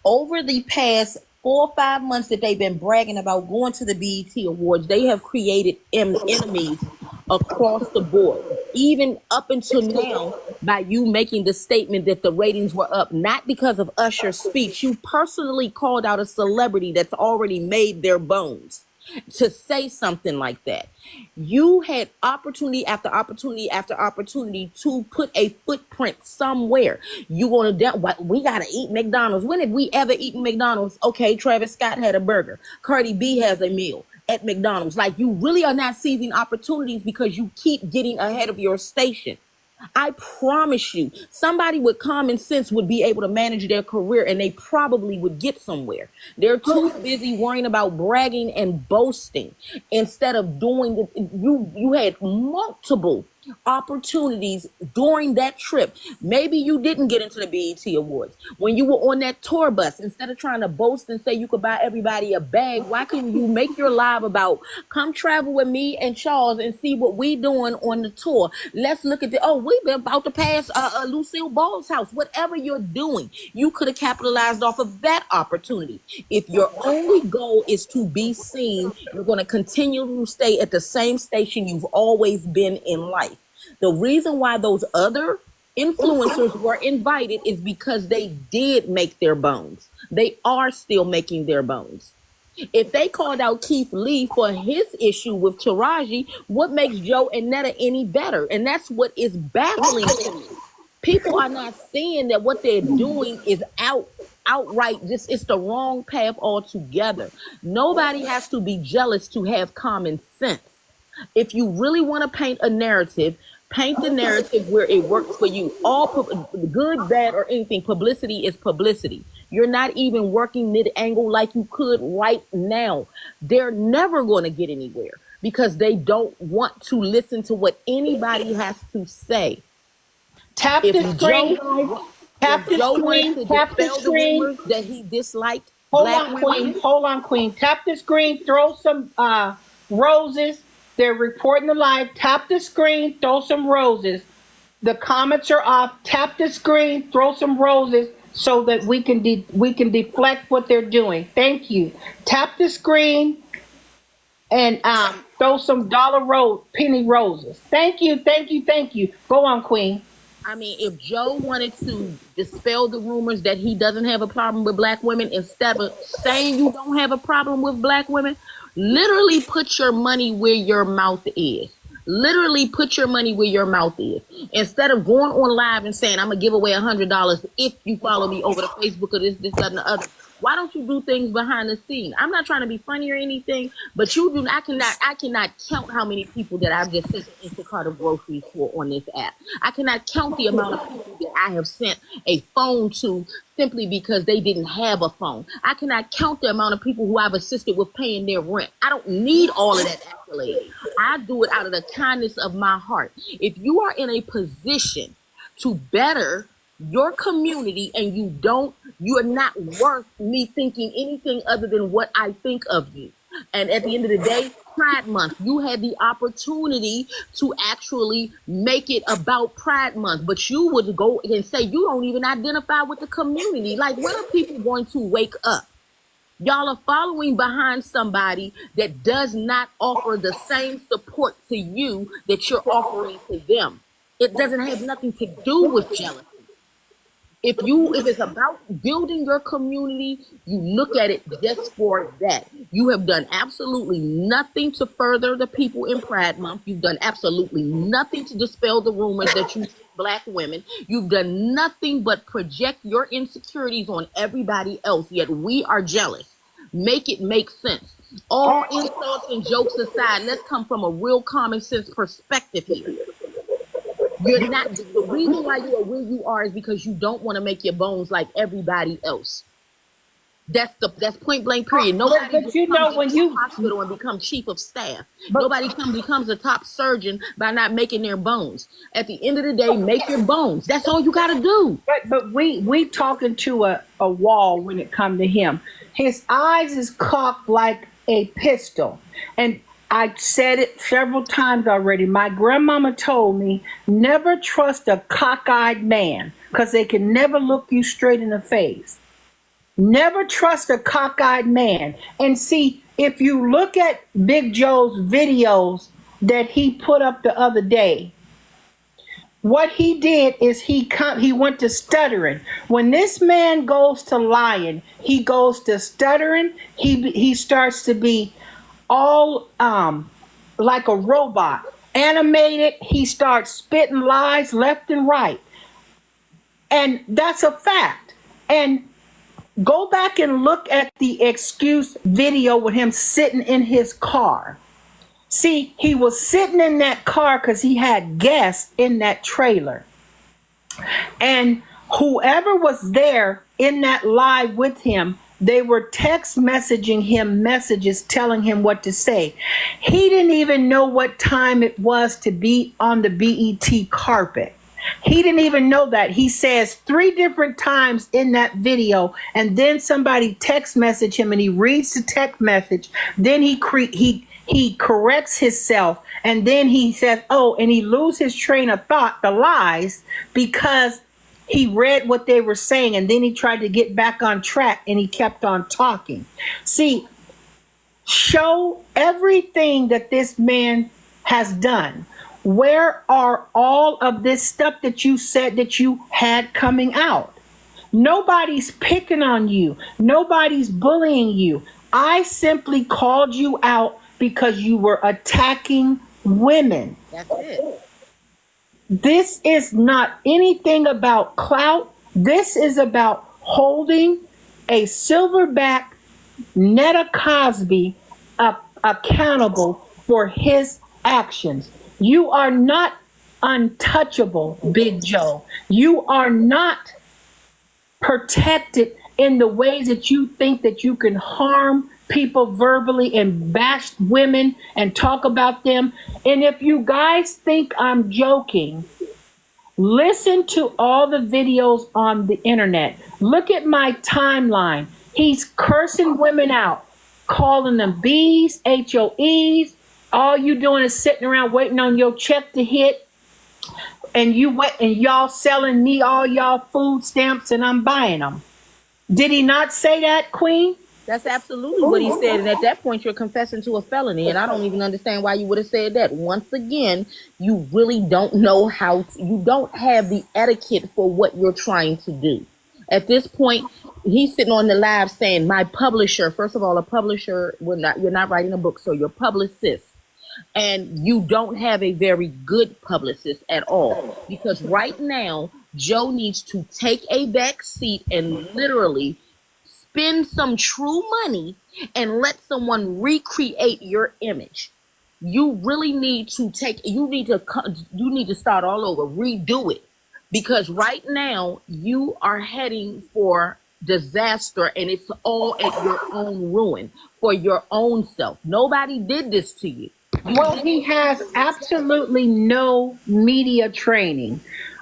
Over the past 4 or 5 months that they've been bragging about going to the BET Awards, they have created enemies across the board. Even up until now, by you making the statement that the ratings were up, not because of Usher's speech. You personally called out a celebrity that's already made their bones to say something like that. You had opportunity after opportunity after opportunity to put a footprint somewhere. You want to, we got to eat McDonald's. When have we ever eaten McDonald's? Okay, Travis Scott had a burger. Cardi B has a meal at McDonald's. Like, you really are not seizing opportunities because you keep getting ahead of your station. I promise you, somebody with common sense would be able to manage their career, and they probably would get somewhere. They're too busy worrying about bragging and boasting instead of doing the, you had multiple opportunities during that trip. Maybe you didn't get into the BET Awards. When you were on that tour bus, instead of trying to boast and say you could buy everybody a bag, why couldn't you make your live about, come travel with me and Charles and see what we doing on the tour? Let's look at we've been about to pass Lucille Ball's house. Whatever you're doing, you could have capitalized off of that opportunity. If your only goal is to be seen, you're going to continue to stay at the same station you've always been in life. The reason why those other influencers were invited is because they did make their bones. They are still making their bones. If they called out Keith Lee for his issue with Taraji, what makes Joe and Netta any better? And that's what is baffling to me. People are not seeing that what they're doing is outright just, it's the wrong path altogether. Nobody has to be jealous to have common sense. If you really want to paint a narrative, paint the narrative where it works for you. All good, bad, or anything, publicity is publicity. You're not even working mid-angle like you could right now. They're never going to get anywhere because they don't want to listen to what anybody has to say. Tap the screen. Tap the screen. Tap the screen. That he disliked. Hold on, Queen. Hold on, Queen. Tap the screen. Throw some roses. They're reporting the live. Tap the screen. Throw some roses. The comments are off. Tap the screen. Throw some roses so that we can deflect what they're doing. Thank you. Tap the screen and throw some penny roses. Thank you. Thank you. Thank you. Go on, Queen. I mean, if Joe wanted to dispel the rumors that he doesn't have a problem with black women, instead of saying you don't have a problem with black women, literally put your money where your mouth is. Literally put your money where your mouth is. Instead of going on live and saying, I'm going to give away $100 if you follow me over to Facebook or this, that, and the other. Why don't you do things behind the scene? I'm not trying to be funny or anything, but you do. I cannot count how many people that I've just sent an Instacart of groceries for on this app. I cannot count the amount of people that I have sent a phone to simply because they didn't have a phone. I cannot count the amount of people who I've assisted with paying their rent. I don't need all of that accolade. I do it out of the kindness of my heart. If you are in a position to better your community and you are not worth me thinking anything other than what I think of you. And at the end of the day, Pride Month, you had the opportunity to actually make it about Pride Month, but you would go and say you don't even identify with the community. Like, when are people going to wake up? Y'all are following behind somebody that does not offer the same support to you that you're offering to them. It doesn't have nothing to do with jealousy. If it's about building your community, you look at it just for that. You have done absolutely nothing to further the people in Pride Month. You've done absolutely nothing to dispel the rumors that you black women. You've done nothing but project your insecurities on everybody else, yet we are jealous. Make it make sense. All insults and jokes aside, let's come from a real common sense perspective here. You're not, the reason why you are where you are is because you don't want to make your bones like everybody else. That's point blank period. Nobody but you know, when you hospital and become chief of staff. Nobody becomes a top surgeon by not making their bones. At the end of the day, make your bones. That's all you got to do. But we talking to a wall when it come to him. His eyes is cocked like a pistol, and I said it several times already. My grandmama told me, never trust a cockeyed man because they can never look you straight in the face. Never trust a cockeyed man. And see, if you look at Big Joe's videos that he put up the other day, What he did is he went to stuttering. When this man goes to lying, he goes to stuttering. He starts to be all like a robot, animated. He starts spitting lies left and right, and that's a fact. And go back and look at the excuse video with him sitting in his car. See, he was sitting in that car because he had guests in that trailer. And whoever was there in that live with him, they were text messaging him messages telling him what to say. He didn't even know what time it was to be on the BET carpet. He didn't even know that. He says 3 different times in that video, and then somebody text message him, and he reads the text message. Then he corrects himself, and then he says, "Oh," and he loses his train of thought, the lies, because he read what they were saying, and then he tried to get back on track, and he kept on talking. See, show everything that this man has done. Where are all of this stuff that you said that you had coming out? Nobody's picking on you. Nobody's bullying you. I simply called you out because you were attacking women. That's it. This is not anything about clout. This is about holding a silverback Netta Cosby accountable for his actions. You are not untouchable, Big Joe. You are not protected in the ways that you think that you can harm people verbally and bash women and talk about them. And if you guys think I'm joking, listen to all the videos on the internet. Look at my timeline. He's cursing women out, calling them B's, HOEs. All you doing is sitting around waiting on your check to hit, and y'all selling me all y'all food stamps, and I'm buying them. Did he not say that, Queen? That's absolutely what he said. And at that point, you're confessing to a felony. And I don't even understand why you would have said that. Once again, you really don't know you don't have the etiquette for what you're trying to do. At this point, he's sitting on the live saying, my publisher, first of all, a publisher, you're not writing a book, so your publicist. And you don't have a very good publicist at all, because right now Joe needs to take a back seat and literally spend some true money and let someone recreate your image. You really need to you need to start all over, redo it, because right now you are heading for disaster, and it's all at your own ruin for your own self. Nobody did this to you. Well, he has absolutely no media training.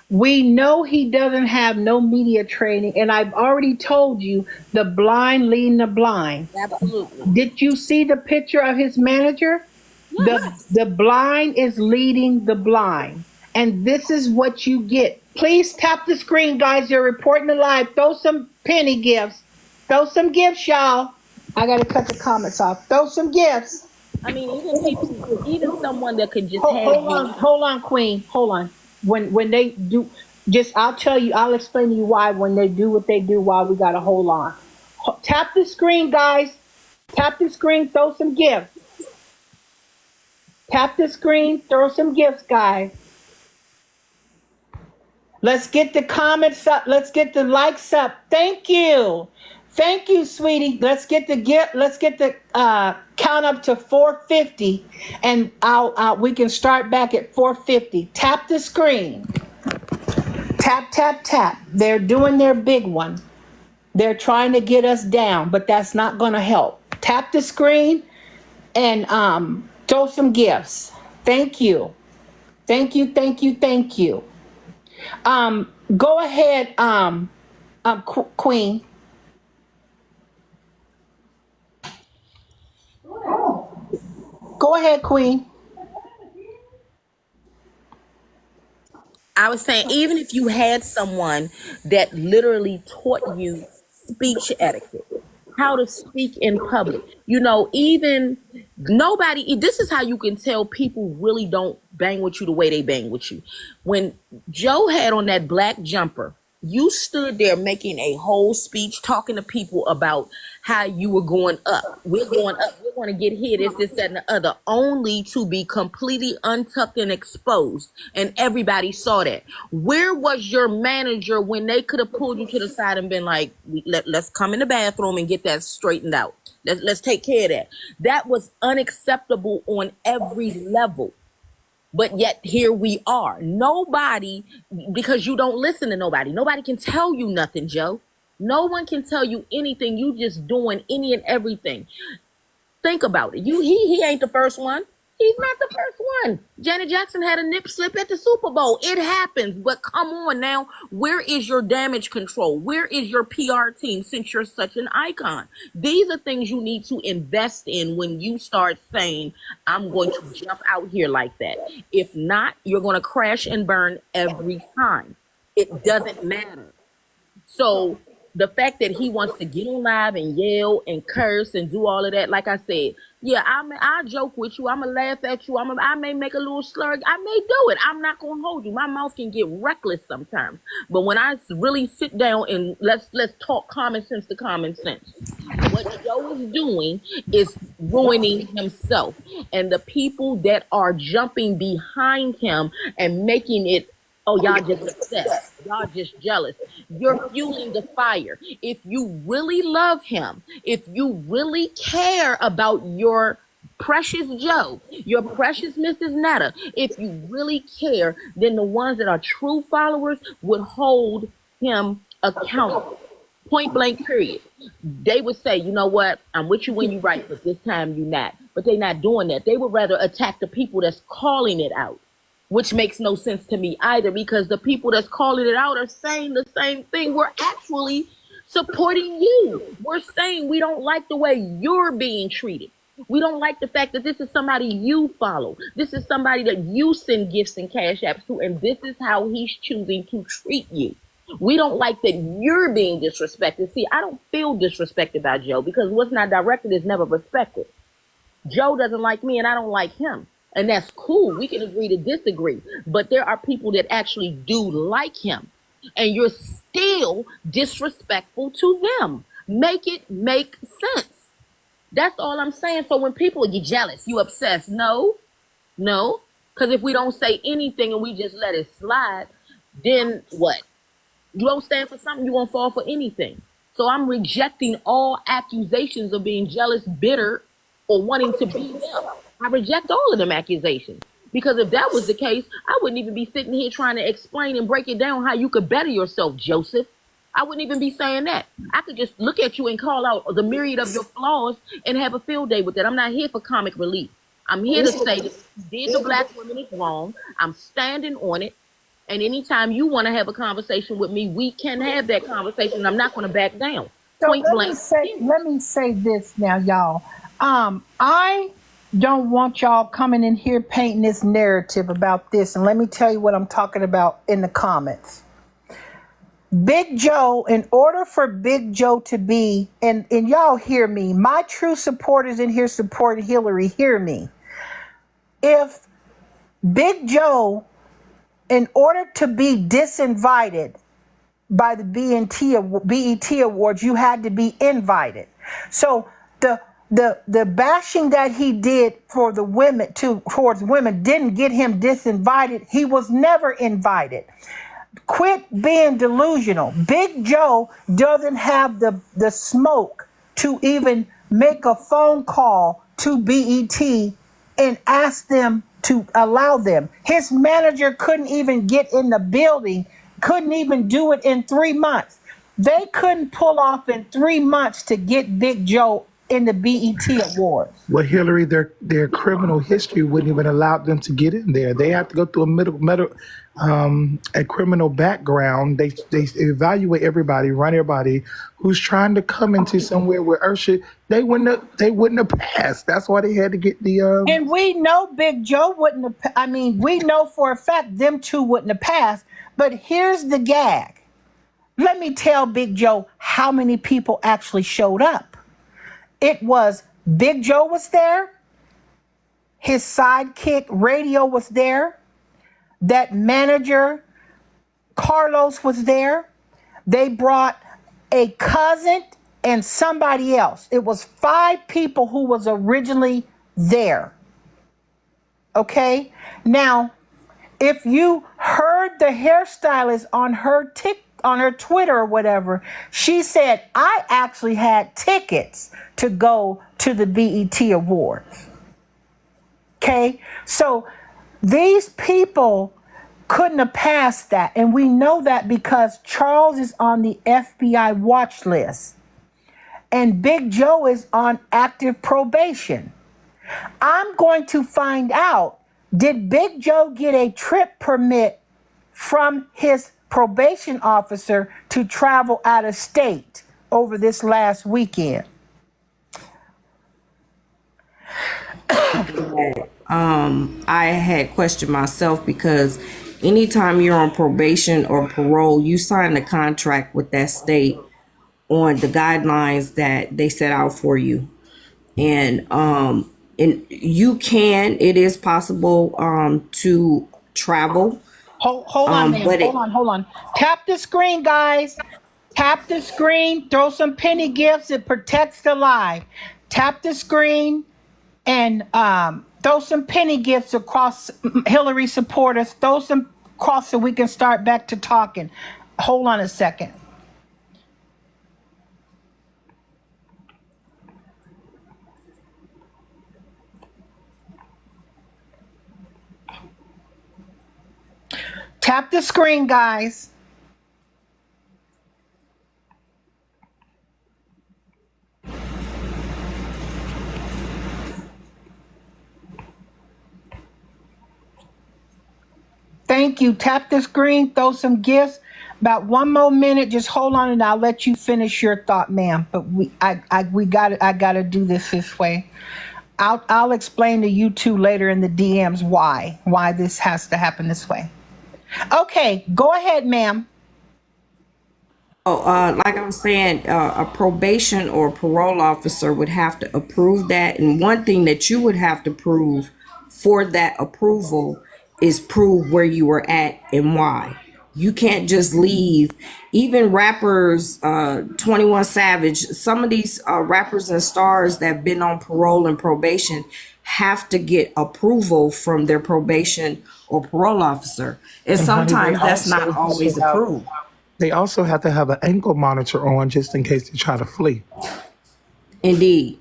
We know he doesn't have no media training, and I've already told you, the blind leading the blind. Absolutely. Did you see the picture of his manager? Yes. The blind is leading the blind, and this is what you get. Please tap the screen, guys. You're reporting the live. Throw some penny gifts. Throw some gifts, y'all. I got to cut the comments off. Throw some gifts. I mean, even someone that could just hold on, Queen. Hold on. When they do, I'll explain to you why when they do what they do, why we gotta hold on. Tap the screen, guys. Tap the screen, throw some gifts. Tap the screen, throw some gifts, guys. Let's get the comments up. Let's get the likes up. Thank you. Thank you, sweetie. Let's get the count up to 450, and we can start back at 450. Tap the screen. Tap, tap, tap. They're doing their big one. They're trying to get us down, but that's not going to help. Tap the screen and throw some gifts. Thank you. Thank you, thank you, thank you. Go ahead, Queen. Go ahead, Queen. I was saying, even if you had someone that literally taught you speech etiquette, how to speak in public, even Nobody, this is how you can tell people really don't bang with you the way they bang with you. When Joe had on that black jumper, you stood there making a whole speech talking to people about how you were going up. We're going up. We're going to get here, this, that, and the other, only to be completely untucked and exposed. And everybody saw that. Where was your manager when they could have pulled you to the side and been like, let's come in the bathroom and get that straightened out. Let's take care of that. That was unacceptable on every level. But yet here we are. Nobody, because you don't listen to nobody. Nobody can tell you nothing, Joe. No one can tell you anything. You just doing any and everything. Think about it. He ain't the first one. He's not the first one. Janet Jackson had a nip slip at the Super Bowl. It happens. But come on now. Where is your damage control? Where is your PR team since you're such an icon? These are things you need to invest in when you start saying, I'm going to jump out here like that. If not, you're going to crash and burn every time. It doesn't matter. So the fact that he wants to get on live and yell and curse and do all of that, like I said, yeah, I joke with you. I'm going to laugh at you. I may make a little slur. I may do it. I'm not going to hold you. My mouth can get reckless sometimes. But when I really sit down and let's talk common sense to common sense, what Joe is doing is ruining himself. And the people that are jumping behind him and making it, oh, y'all just obsessed. Y'all just jealous. You're fueling the fire. If you really love him, if you really care about your precious Joe, your precious Mrs. Netta, if you really care, then the ones that are true followers would hold him accountable. Point blank, period. They would say, you know what? I'm with you when you're right, but this time you're not. But they're not doing that. They would rather attack the people that's calling it out, which makes no sense to me either, because the people that's calling it out are saying the same thing. We're actually supporting you. We're saying we don't like the way you're being treated. We don't like the fact that this is somebody you follow. This is somebody that you send gifts and cash apps to, and this is how he's choosing to treat you. We don't like that you're being disrespected. See, I don't feel disrespected by Joe, because what's not directed is never respected. Joe doesn't like me and I don't like him. And that's cool. We can agree to disagree. But there are people that actually do like him. And you're still disrespectful to them. Make it make sense. That's all I'm saying. So when people get jealous, you obsessed. No. Because if we don't say anything and we just let it slide, then what? You don't stand for something, you won't fall for anything. So I'm rejecting all accusations of being jealous, bitter, or wanting to be them. I reject all of them accusations, because if that was the case, I wouldn't even be sitting here trying to explain and break it down how you could better yourself, Joseph. I wouldn't even be saying that. I could just look at you and call out the myriad of your flaws and have a field day with that. I'm not here for comic relief. I'm here to say that you did the black women is wrong. I'm standing on it. And anytime you want to have a conversation with me, we can have that conversation. I'm not going to back down. So Point blank. let me say this now, y'all. I don't want y'all coming in here painting this narrative about this. And let me tell you what I'm talking about in the comments. Big Joe, in order for Big Joe to be, and y'all hear me, my true supporters in here support Hillary, hear me. If Big Joe, in order to be disinvited by the BET Awards, you had to be invited. So the bashing that he did for the women towards women didn't get him disinvited. He was never invited. Quit being delusional. Big Joe doesn't have the smoke to even make a phone call to BET and ask them to allow them. His manager couldn't even get in the building, couldn't even do it in 3 months. They couldn't pull off in 3 months to get Big Joe in the BET Awards. Well, Hillary, their criminal history wouldn't even allow them to get in there. They have to go through a criminal background. They evaluate everybody, run everybody who's trying to come into somewhere where Ursha, they wouldn't have passed. That's why they had to get the. And we know Big Joe wouldn't have. I mean, we know for a fact them two wouldn't have passed. But here's the gag. Let me tell Big Joe how many people actually showed up. It was Big Joe was there, His sidekick Radio was there. That manager Carlos was there. They brought a cousin and somebody else. It was 5 people who was originally there. Okay? Now, if you heard the hairstylist on her Twitter or whatever, she said, I actually had tickets to go to the BET Awards. Okay? So these people couldn't have passed that. And we know that because Charles is on the FBI watch list and Big Joe is on active probation. I'm going to find out, did Big Joe get a trip permit from his probation officer to travel out of state over this last weekend? I had questioned myself because anytime you're on probation or parole, you sign a contract with that state on the guidelines that they set out for you. And it is possible to travel. Hold on, ma'am. Hold on. Tap the screen, guys. Tap the screen. Throw some penny gifts. It protects the live. Tap the screen and throw some penny gifts across Hillary supporters. Throw some across so we can start back to talking. Hold on a second. Tap the screen, guys. Thank you. Tap the screen, throw some gifts. About 1 more minute. Just hold on, and I'll let you finish your thought, ma'am. But I gotta do this way. I'll explain to you two later in the DMs why this has to happen this way. Okay, go ahead, ma'am. Like I was saying, a probation or parole officer would have to approve that. And one thing that you would have to prove for that approval is prove where you were at and why. You can't just leave. Even rappers, 21 Savage, some of these rappers and stars that have been on parole and probation have to get approval from their probation or parole officer. And sometimes that's not always approved. They also have to have an ankle monitor on just in case they try to flee. Indeed.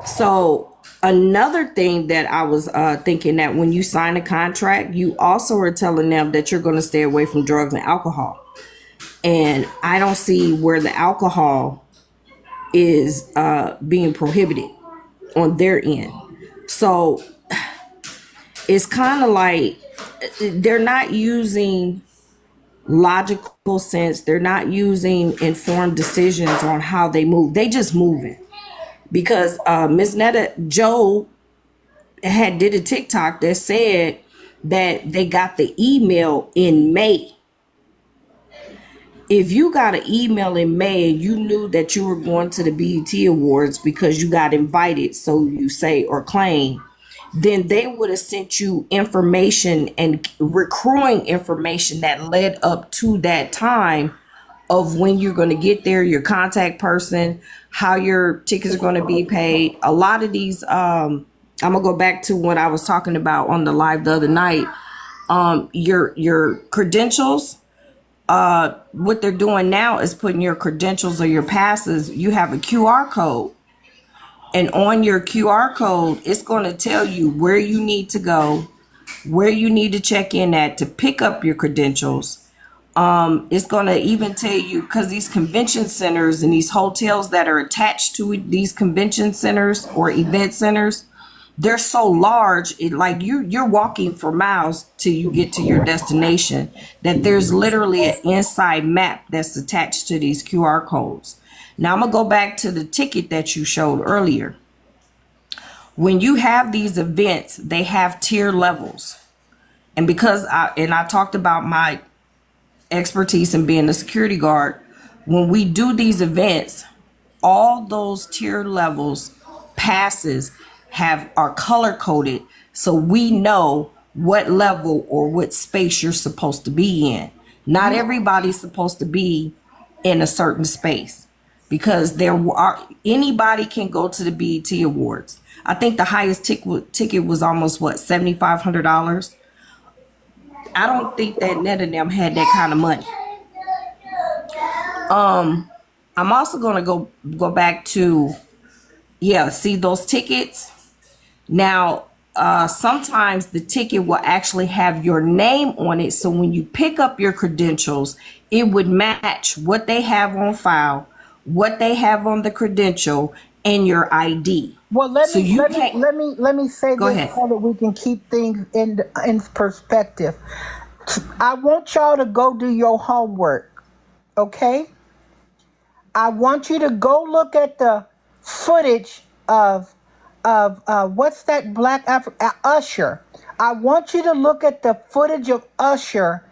So another thing that I was thinking, that when you sign a contract, you also are telling them that you're going to stay away from drugs and alcohol. And I don't see where the alcohol is being prohibited on their end. So it's kind of like they're not using logical sense. They're not using informed decisions on how they move. They just moving. Because Miss Netta, Joe did a TikTok that said that they got the email in May. If you got an email in May and you knew that you were going to the BET Awards because you got invited, so you say or claim, then they would have sent you information and recruiting information that led up to that time of when you're going to get there, your contact person, how your tickets are going to be paid. A lot of these, I'm going to go back to what I was talking about on the live the other night. Your credentials, what they're doing now is putting your credentials or your passes. You have a QR code. And on your QR code, it's going to tell you where you need to go, where you need to check in at to pick up your credentials. It's going to even tell you, because these convention centers and these hotels that are attached to these convention centers or event centers, they're so large, like you're walking for miles till you get to your destination, that there's literally an inside map that's attached to these QR codes. Now I'm gonna go back to the ticket that you showed earlier. When you have these events, they have tier levels. And because I talked about my expertise in being a security guard, when we do these events, all those tier levels passes are color coded, so we know what level or what space you're supposed to be in. Not everybody's supposed to be in a certain space, because anybody can go to the BET Awards. I think the highest ticket was almost $7,500. I don't think that Netta and them had that kind of money. I'm also gonna go back to, see those tickets. Now, sometimes the ticket will actually have your name on it, so when you pick up your credentials, it would match what they have on file, what they have on the credential, and your ID. Well, let me say Go this ahead. so that we can keep things in perspective. I want y'all to go do your homework, okay? I want you to go look at the footage of what's that black Usher. I want you to look at the footage of Usher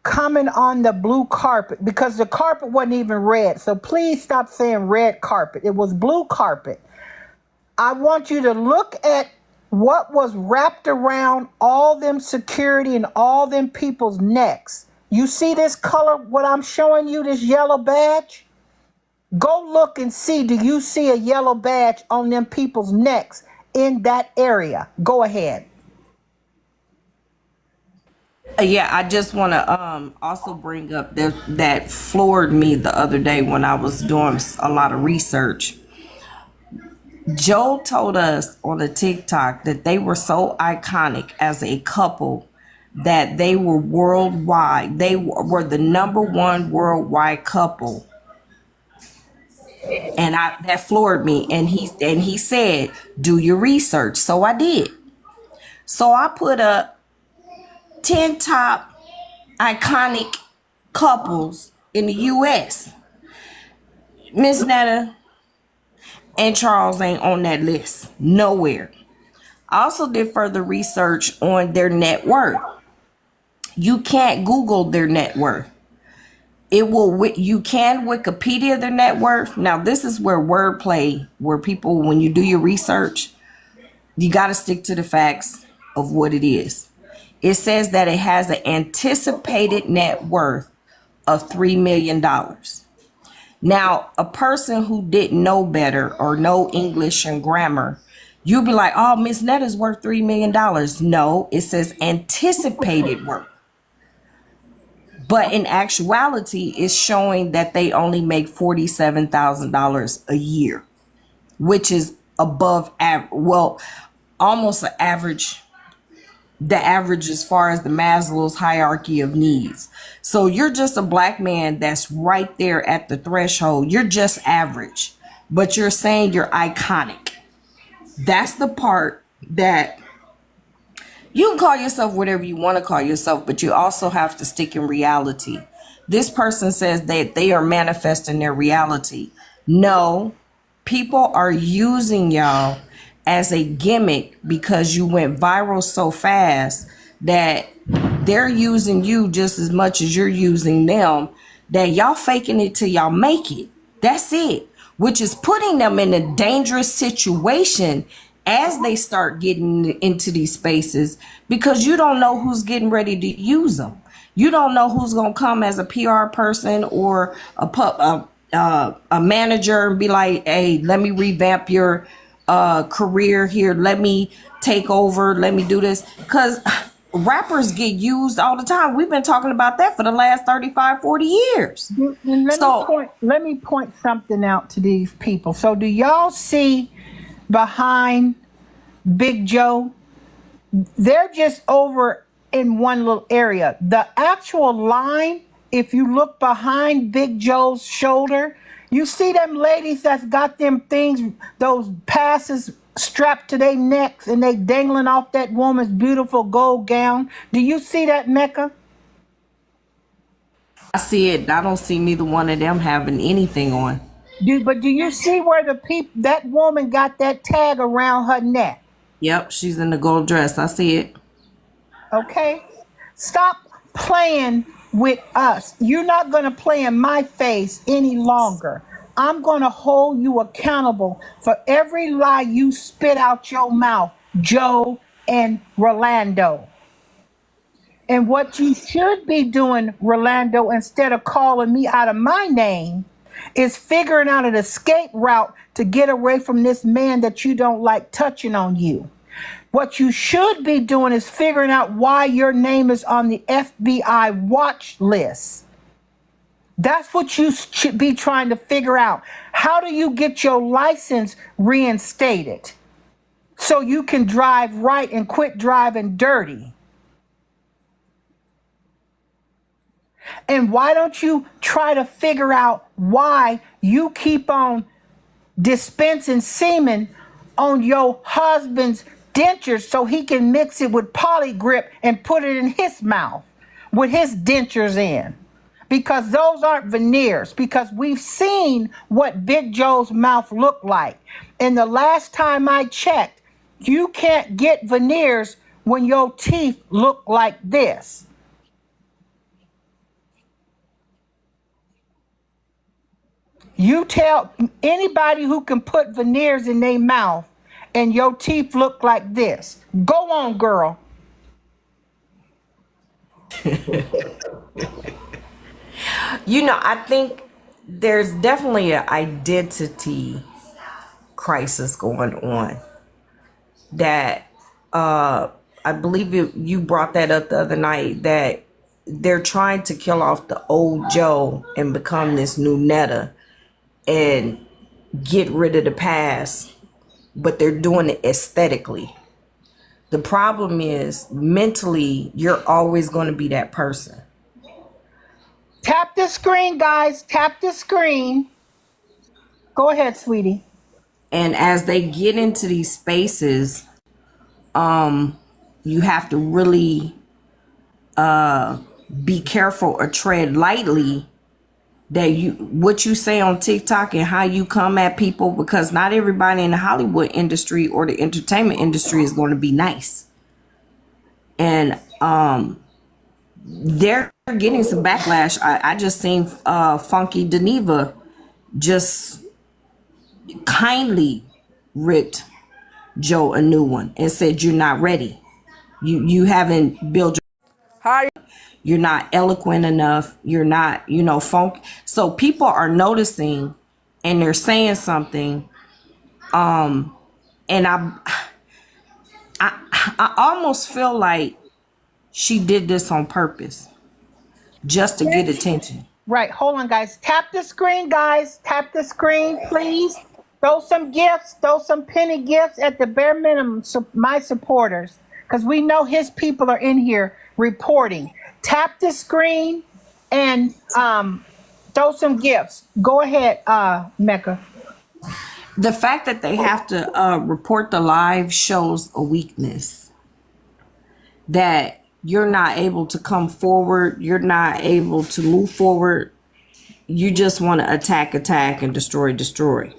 coming on the blue carpet, because the carpet wasn't even red. So please stop saying red carpet. It was blue carpet. I want you to look at what was wrapped around all them security and all them people's necks. You see this color, what I'm showing you, this yellow badge? Go look and see, do you see a yellow badge on them people's necks in that area? Go ahead. I just want to also bring up that floored me the other day when I was doing a lot of research. Joe told us on the TikTok that they were so iconic as a couple that they were worldwide. They were the #1 worldwide couple. And that floored me. And he said, do your research. So I did. So I put up 10 top iconic couples in the US. Miss Netta and Charles ain't on that list. Nowhere. I also did further research on their net worth. You can't Google their net worth. You can Wikipedia their net worth. Now, this is where wordplay, where people, when you do your research, you got to stick to the facts of what it is. It says that it has an anticipated net worth of $3 million. Now, a person who didn't know better or know English and grammar, you'll be like, oh, Miss Netta's worth $3 million. No, it says anticipated worth. But in actuality, it's showing that they only make $47,000 a year, which is above almost an average. The average as far as the Maslow's hierarchy of needs. So you're just a black man that's right there at the threshold. You're just average, but you're saying you're iconic. That's the part that you can call yourself whatever you want to call yourself, but you also have to stick in reality. This person says that they are manifesting their reality. No, people are using y'all as a gimmick because you went viral so fast that they're using you just as much as you're using them, that y'all faking it till y'all make it. That's it. Which is putting them in a dangerous situation as they start getting into these spaces, because you don't know who's getting ready to use them. You don't know who's going to come as a PR person or a manager and be like, hey, let me revamp your career here. Let me take over. Let me do this. Because rappers get used all the time. We've been talking about that for the last 35, 40 years. Let me point something out to these people. So do y'all see behind Big Joe? They're just over in one little area. The actual line, if you look behind Big Joe's shoulder, you see them ladies that's got them things, those passes strapped to their necks, and they dangling off that woman's beautiful gold gown. Do you see that, Mecca? I see it. I don't see neither one of them having anything on. But do you see where that woman got that tag around her neck? Yep, she's in the gold dress. I see it. Okay? Stop playing with us. You're not going to play in my face any longer. I'm going to hold you accountable for every lie you spit out your mouth, Joe and Rolando. And what you should be doing, Rolando, instead of calling me out of my name, is figuring out an escape route to get away from this man that you don't like touching on you. What you should be doing is figuring out why your name is on the FBI watch list. That's what you should be trying to figure out. How do you get your license reinstated so you can drive right and quit driving dirty? And why don't you try to figure out why you keep on dispensing semen on your husband's dentures so he can mix it with polygrip and put it in his mouth with his dentures in? Because those aren't veneers, because we've seen what Big Joe's mouth looked like. And the last time I checked, you can't get veneers when your teeth look like this. You tell anybody who can put veneers in their mouth and your teeth look like this. Go on, girl. I think there's definitely an identity crisis going on that I believe you brought that up the other night, that they're trying to kill off the old Joe and become this new Netta and get rid of the past, but they're doing it aesthetically. The problem is mentally, you're always going to be that person. Tap the screen, guys. Tap the screen. Go ahead, sweetie. And as they get into these spaces, you have to really be careful or tread lightly that what you say on TikTok and how you come at people, because not everybody in the Hollywood industry or the entertainment industry is going to be nice. And they're getting some backlash. I just seen Funky Deneva just kindly ripped Joe a new one and said, "You're not ready. You haven't built your, you're not eloquent enough. You're not, funk." So people are noticing and they're saying something. And I almost feel like she did this on purpose just to get attention. Right. Hold on, guys. Tap the screen, guys. Tap the screen, please. Throw some gifts. Throw some penny gifts at the bare minimum. So my supporters, because we know his people are in here reporting. Tap the screen and throw some gifts. Go ahead, Mecca. The fact that they have to report the live shows a weakness. That you're not able to come forward. You're not able to move forward. You just want to attack, and destroy.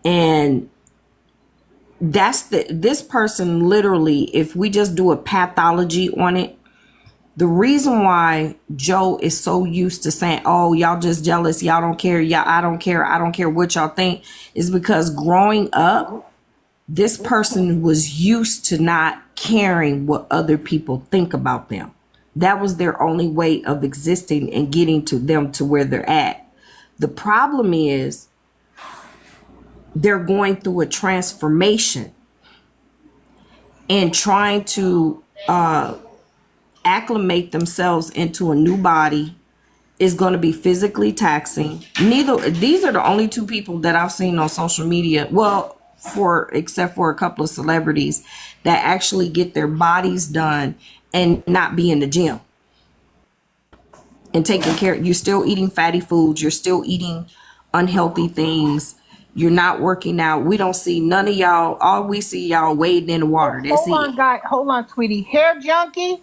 And this person literally, if we just do a pathology on it, the reason why Joe is so used to saying, "Oh, y'all just jealous, y'all don't care, I don't care what y'all think," is because growing up, this person was used to not caring what other people think about them. That was their only way of existing and getting to them to where they're at. The problem is they're going through a transformation and trying to acclimate themselves into a new body is going to be physically taxing. These are the only two people that I've seen on social media, well, except for a couple of celebrities, that actually get their bodies done and not be in the gym and taking care. You're still eating fatty foods. You're still eating unhealthy things. You're not working out. We don't see none of y'all. All we see y'all wading in the water. That's Hold on, guy. Hold on, sweetie. Hair junkie.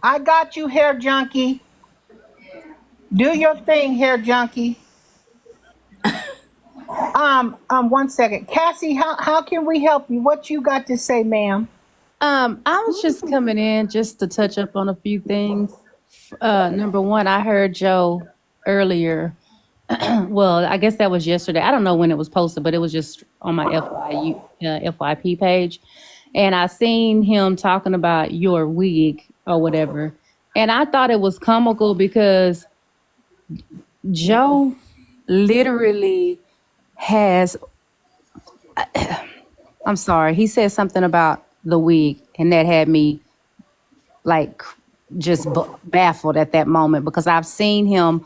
I got you, hair junkie. Do your thing, hair junkie. 1 second. Cassie, how can we help you? What you got to say, ma'am? I was just coming in just to touch up on a few things. Number one, I heard Joe earlier well, I guess that was yesterday. I don't know when it was posted, but it was just on my FYP page. And I seen him talking about your wig or whatever. And I thought it was comical because Joe literally has, I'm sorry, he said something about the wig, and that had me like just baffled at that moment because I've seen him.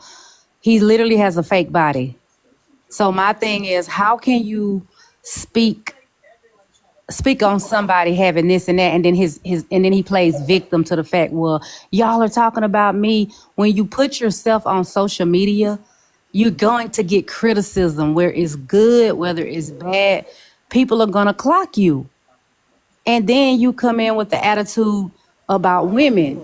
He literally has a fake body. So my thing is, how can you speak on somebody having this and that, and then his and then he plays victim to the fact, well, y'all are talking about me. When you put yourself on social media, you're going to get criticism, where it's good, whether it's bad. People are gonna clock you. And then you come in with the attitude about women.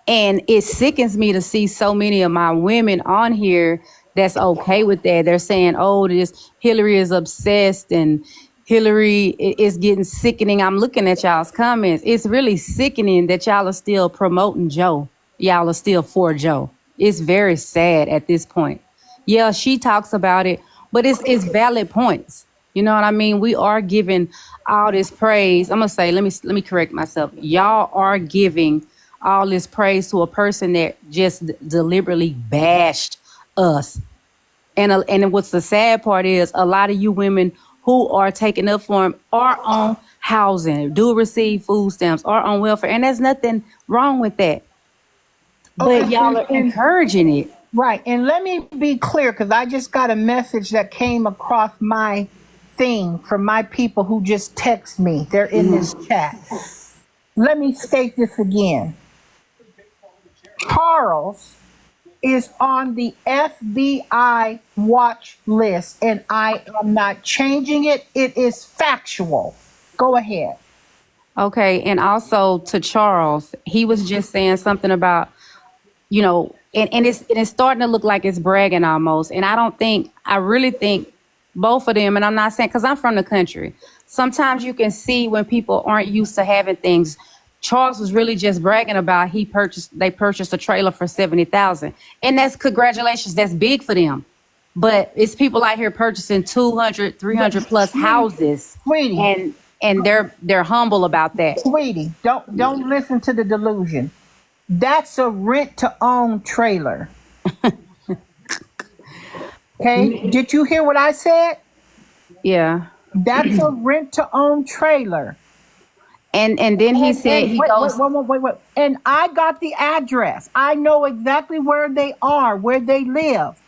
And it sickens me to see so many of my women on here that's okay with that. They're saying, oh, this Hillary is obsessed and Hillary is getting sickening. I'm looking at y'all's comments. It's really sickening that y'all are still promoting Joe. Y'all are still for Joe. It's very sad at this point. Yeah, she talks about it, but it's valid points. You know what I mean? We are giving all this praise. I'm gonna say, let me correct myself. Y'all are giving all this praise to a person that just deliberately bashed us. And what's the sad part is, a lot of you women who are taking up for him are on housing, do receive food stamps, are on welfare, and there's nothing wrong with that. But y'all are encouraging it. Right. And let me be clear, because I just got a message that came across my thing from my people who just text me. They're in this chat. Let me state this again. Charles is on the FBI watch list, and I am not changing it. It is factual. Go ahead. Okay, and also to Charles, he was just saying something about, you know, and it's starting to look like it's bragging almost. And I really think both of them, and I'm not saying, because I'm from the country, sometimes you can see when people aren't used to having things. Charles was really just bragging about they purchased a trailer for $70,000. And that's congratulations, that's big for them. But it's people out here purchasing 200, 300 plus houses. Sweetie. And they're humble about that. Sweetie, don't listen to the delusion. That's a rent to own trailer. Okay, did you hear what I said? Yeah. That's a rent to own trailer. And then he said he goes. Wait. And I got the address. I know exactly where they are, where they live.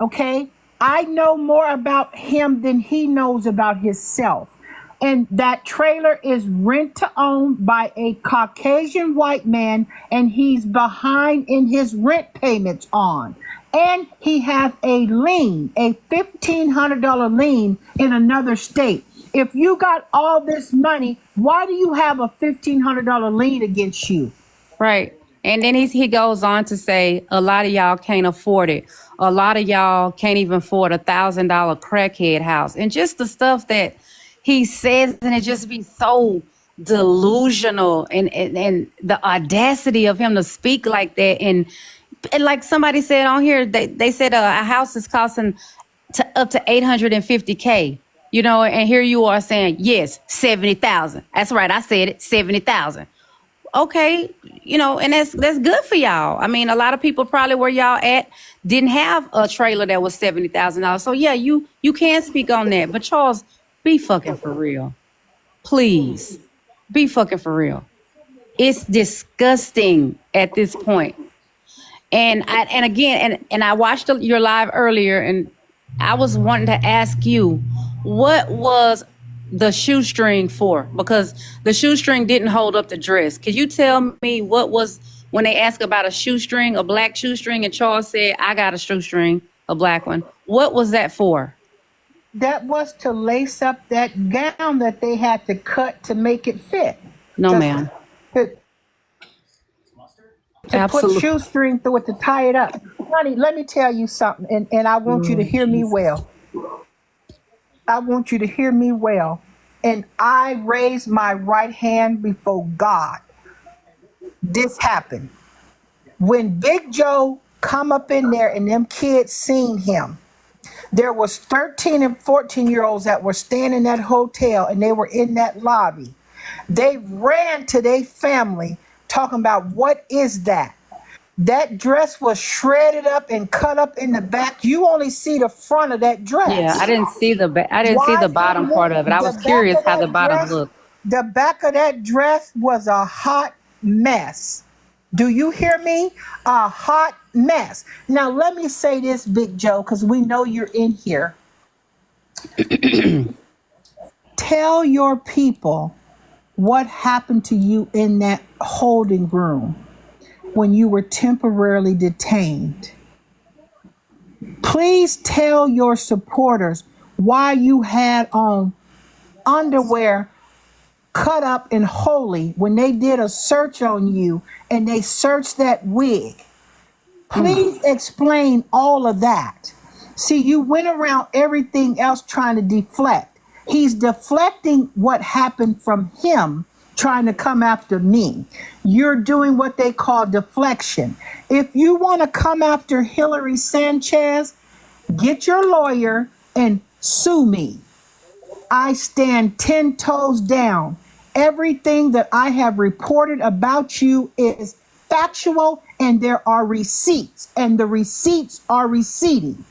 Okay? I know more about him than he knows about himself. And that trailer is rent to own by a Caucasian white man, and he's behind in his rent payments on. And he has a lien, a $1,500 lien in another state. If you got all this money, why do you have a $1,500 lien against you? Right. And then he goes on to say, a lot of y'all can't afford it. A lot of y'all can't even afford $1,000 crackhead house. And just the stuff that he says, and it just be so delusional, and the audacity of him to speak like that. And like somebody said on here, they said a house is costing up to $850K. You know, and here you are saying, yes, 70,000. That's right, I said it, 70,000. Okay, you know, and that's good for y'all. I mean, a lot of people probably where y'all at didn't have a trailer that was $70,000. So yeah, you can speak on that. But Charles, be fucking for real. Please, be fucking for real. It's disgusting at this point. And I watched your live earlier, and I was wanting to ask you, what was the shoestring for? Because the shoestring didn't hold up the dress. Could you tell me what was, when they asked about a shoestring, a black shoestring, and Charles said, I got a shoestring, a black one. What was that for? That was to lace up that gown that they had to cut to make it fit. No, ma'am. To put shoestring through it to tie it up. Honey, let me tell you something, and I want you to hear me well. I want you to hear me well. And I raised my right hand before God. This happened. When Big Joe come up in there and them kids seen him. There was 13 and 14-year-olds that were staying in that hotel and they were in that lobby. They ran to their family talking about, what is that? That dress was shredded up and cut up in the back. You only see the front of that Yeah, dress. I didn't see Why the it bottom part of looked, it. I the was back curious of how the that bottom dress, looked. the back of that dress was a hot mess. Do you hear me? A hot mess. Now let me say this, Big Joe, because we know you're in here. Tell your people what happened to you in that holding room when you were temporarily detained. Please tell your supporters why you had on underwear cut up and holy when they did a search on you and they searched that wig. Please explain all of that. See, you went around everything else trying to deflect. He's deflecting what happened from him trying to come after me. You're doing what they call deflection. If you want to come after Hillary Sanchez, get your lawyer and sue me. I stand 10 toes down. Everything that I have reported about you is factual and there are receipts, and the receipts are receipting.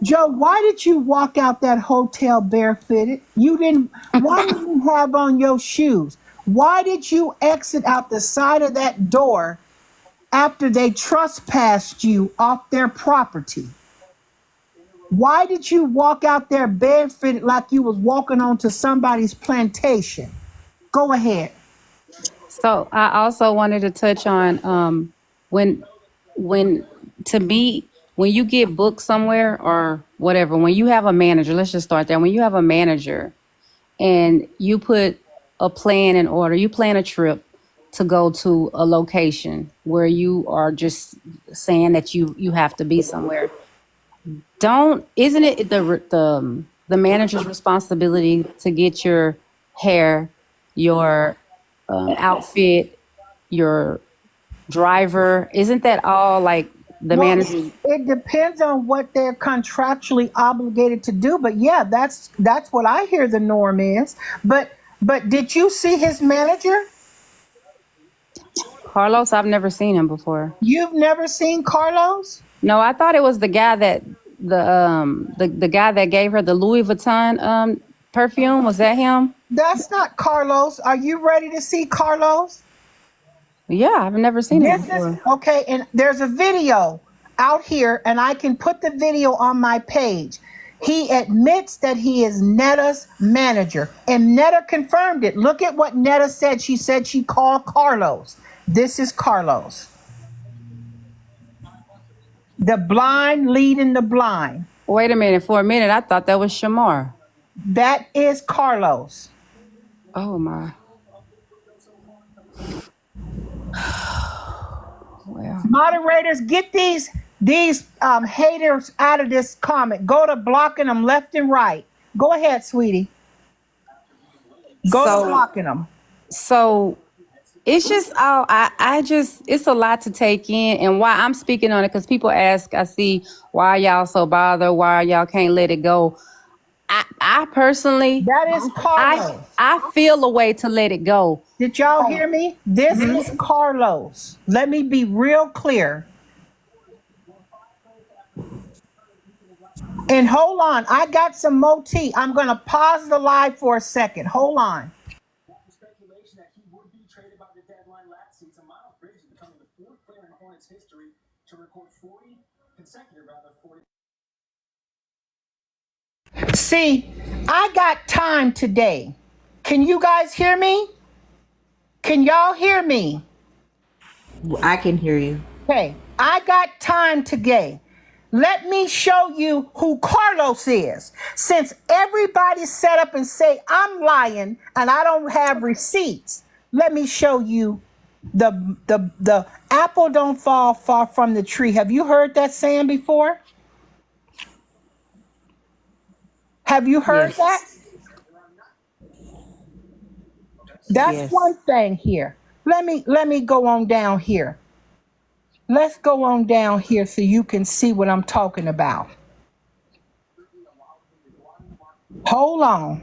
Joe, why did you walk out that hotel barefooted? You didn't, why did you have on your shoes? Why did you exit out the side of that door after they trespassed you off their property? Why did you walk out there barefooted like you was walking onto somebody's plantation? Go ahead. So I also wanted to touch on when when to me when you get booked somewhere or whatever, when you have a manager, let's just start there. When you have a manager and you put a plan in order, you plan a trip to go to a location where you are just saying that you have to be somewhere. Don't isn't it the manager's responsibility to get your hair, your outfit, your driver? Isn't that all like the Well, manager's? it depends on what they're contractually obligated to do, but yeah, that's what I hear the norm is. But did you see his manager? Carlos? I've never seen him before. You've never seen Carlos? No, I thought it was the guy that the guy that gave her the Louis Vuitton perfume. Was that him? That's not Carlos. Are you ready to see Carlos? Yeah, I've never seen him This is before. okay, and there's a video out here, and I can put the video on my page. He admits that he is Netta's manager, and Netta confirmed it. Look at what Netta said. She said she called Carlos. This is Carlos. The blind leading the blind. Wait a minute. For a minute, I thought that was Shamar. That is Carlos. Oh my. Well, Moderators, get these haters out of this comment. Go to blocking them left and right. Go ahead, sweetie. Go to so blocking them. so it's just I just it's a lot to take in, and why I'm speaking on it because people ask, I see, why are y'all so bothered, why y'all can't let it go. I personally, That is I Carlos. I feel a way to let it go. Did y'all hear me? This is Carlos. Let me be real clear. And hold on, I got some more tea. I'm going to pause the live for a second. Hold on. See, I got time today. Can you guys hear me? Can y'all hear me? I can hear you. Okay, I got time today. Let me show you who Carlos is. Since everybody set up and say I'm lying and I don't have receipts, let me show you the apple don't fall far from the tree. Have you heard that saying before? Have you heard Yes, that? That's yes. one thing here. Let me go on down here. Let's go on down here so you can see what I'm talking about. Hold on.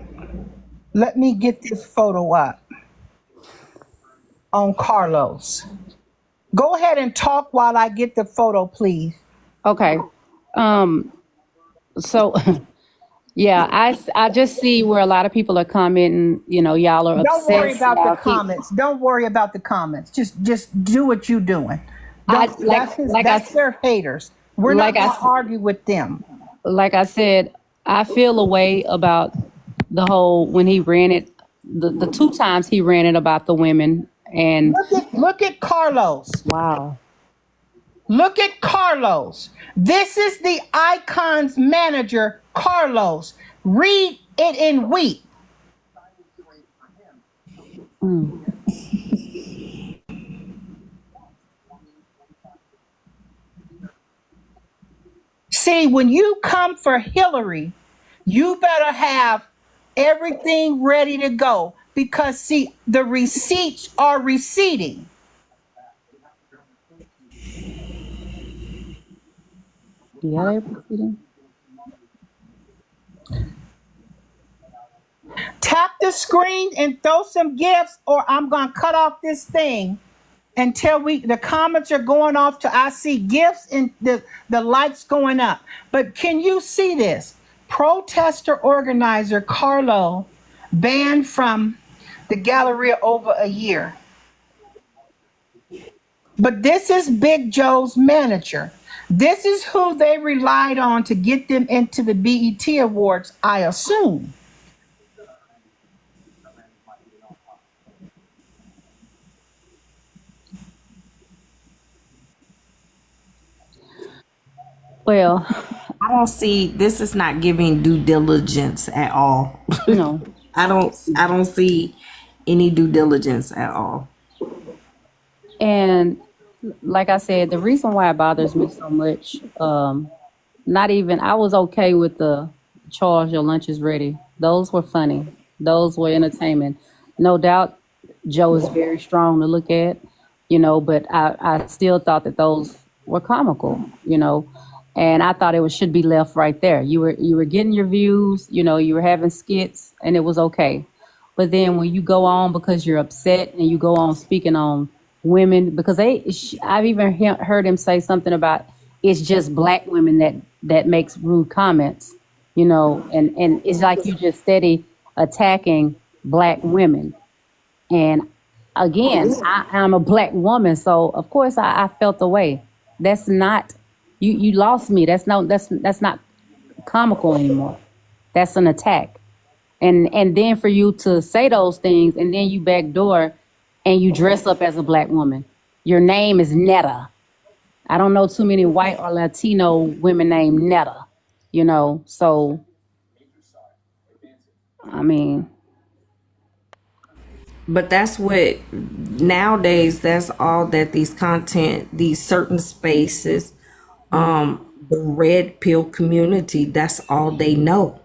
Let me get this photo up on Carlos. Go ahead and talk while I get the photo, please. Okay. So yeah, I just see where a lot of people are commenting, y'all are Don't worry obsessed. about the Y'all keep comments. Don't worry about the comments. Just do what you're doing. I Don't that's their haters. We're not like I gonna argue with them. like I said, I feel a way about the whole when he ran it, the two times he ran it about the women, and Look at Carlos. wow. Look at Carlos. This is the Icon's manager, Carlos. Read it and weep. Mm. See, when you come for Hillary, you better have everything ready to go because, see, the receipts are receding. Yeah, they proceeding. Tap the screen and throw some gifts, or I'm going to cut off this thing until the comments are going off to I see gifts and the lights going up. But can you see this? Protester organizer Carlo banned from the Galleria over a year. But this is Big Joe's manager. This is who they relied on to get them into the BET Awards, I assume. Well, I don't see, this is not giving due diligence at all. no. I don't see any due diligence at all. And like I said, the reason why it bothers me so much, not even I was okay with the Charles, your lunch is ready. Those were funny. Those were entertainment. No doubt Joe is very strong to look at, but I still thought that those were comical, and I thought should be left right there. You were getting your views, you were having skits, and it was okay. But then when you go on because you're upset and you go on speaking on women, because I've even heard him say something about it's just black women that makes rude comments, and it's like you just steady attacking black women. And again, I'm a black woman, so of course I felt the way. That's not you lost me. That's not comical anymore. That's an attack. And then for you to say those things and then you backdoor and you dress up as a black woman. Your name is Netta. I don't know too many white or Latino women named Netta, so I mean, But that's what nowadays, that's all that these certain spaces, the red pill community, that's all they know.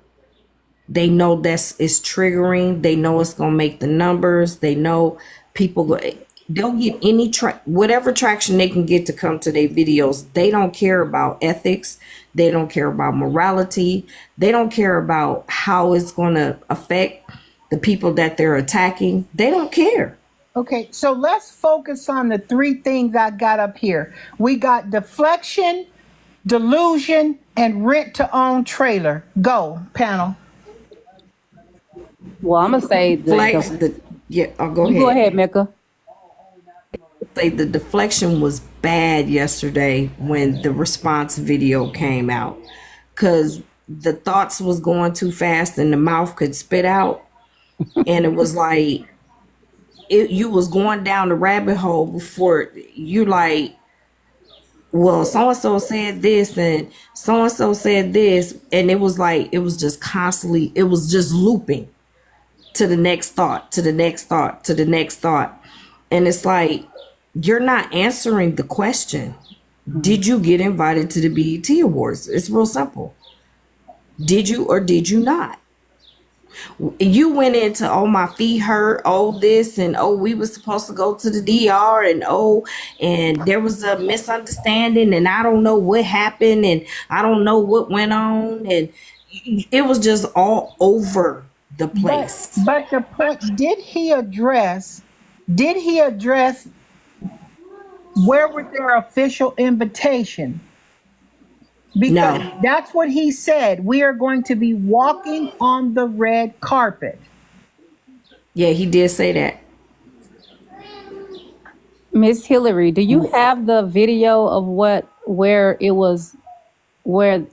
They know it's triggering. They know it's gonna make the numbers. They know they'll get whatever traction they can get to come to their videos. They don't care about ethics. They don't care about morality. They don't care about how it's gonna affect the people that they're attacking. They don't care. Okay, so let's focus on the three things I got up here. We got deflection, delusion, and rent to own trailer. Go, panel. well, I'm gonna say Go you go ahead. ahead, Mecca. Say the deflection was bad yesterday when the response video came out, because the thoughts was going too fast and the mouth could spit out, and it was like you was going down the rabbit hole before you like, well, so and so said this and so said this, and it was like it was just constantly, it was just looping to the next thought, to the next thought, to the next thought. And it's like, you're not answering the question. Did you get invited to the BET Awards? It's real simple. Did you or did you not? You went into, oh, my feet hurt, oh, this, and oh, we were supposed to go to the DR, and oh, and there was a misunderstanding, and I don't know what happened, and I don't know what went on, and it was just all over the place. But the point, did he address where was their official invitation? Because No. that's what he said. We are going to be walking on the red carpet. Yeah, he did say that. Miss Hillary, do you have the video of where it was, where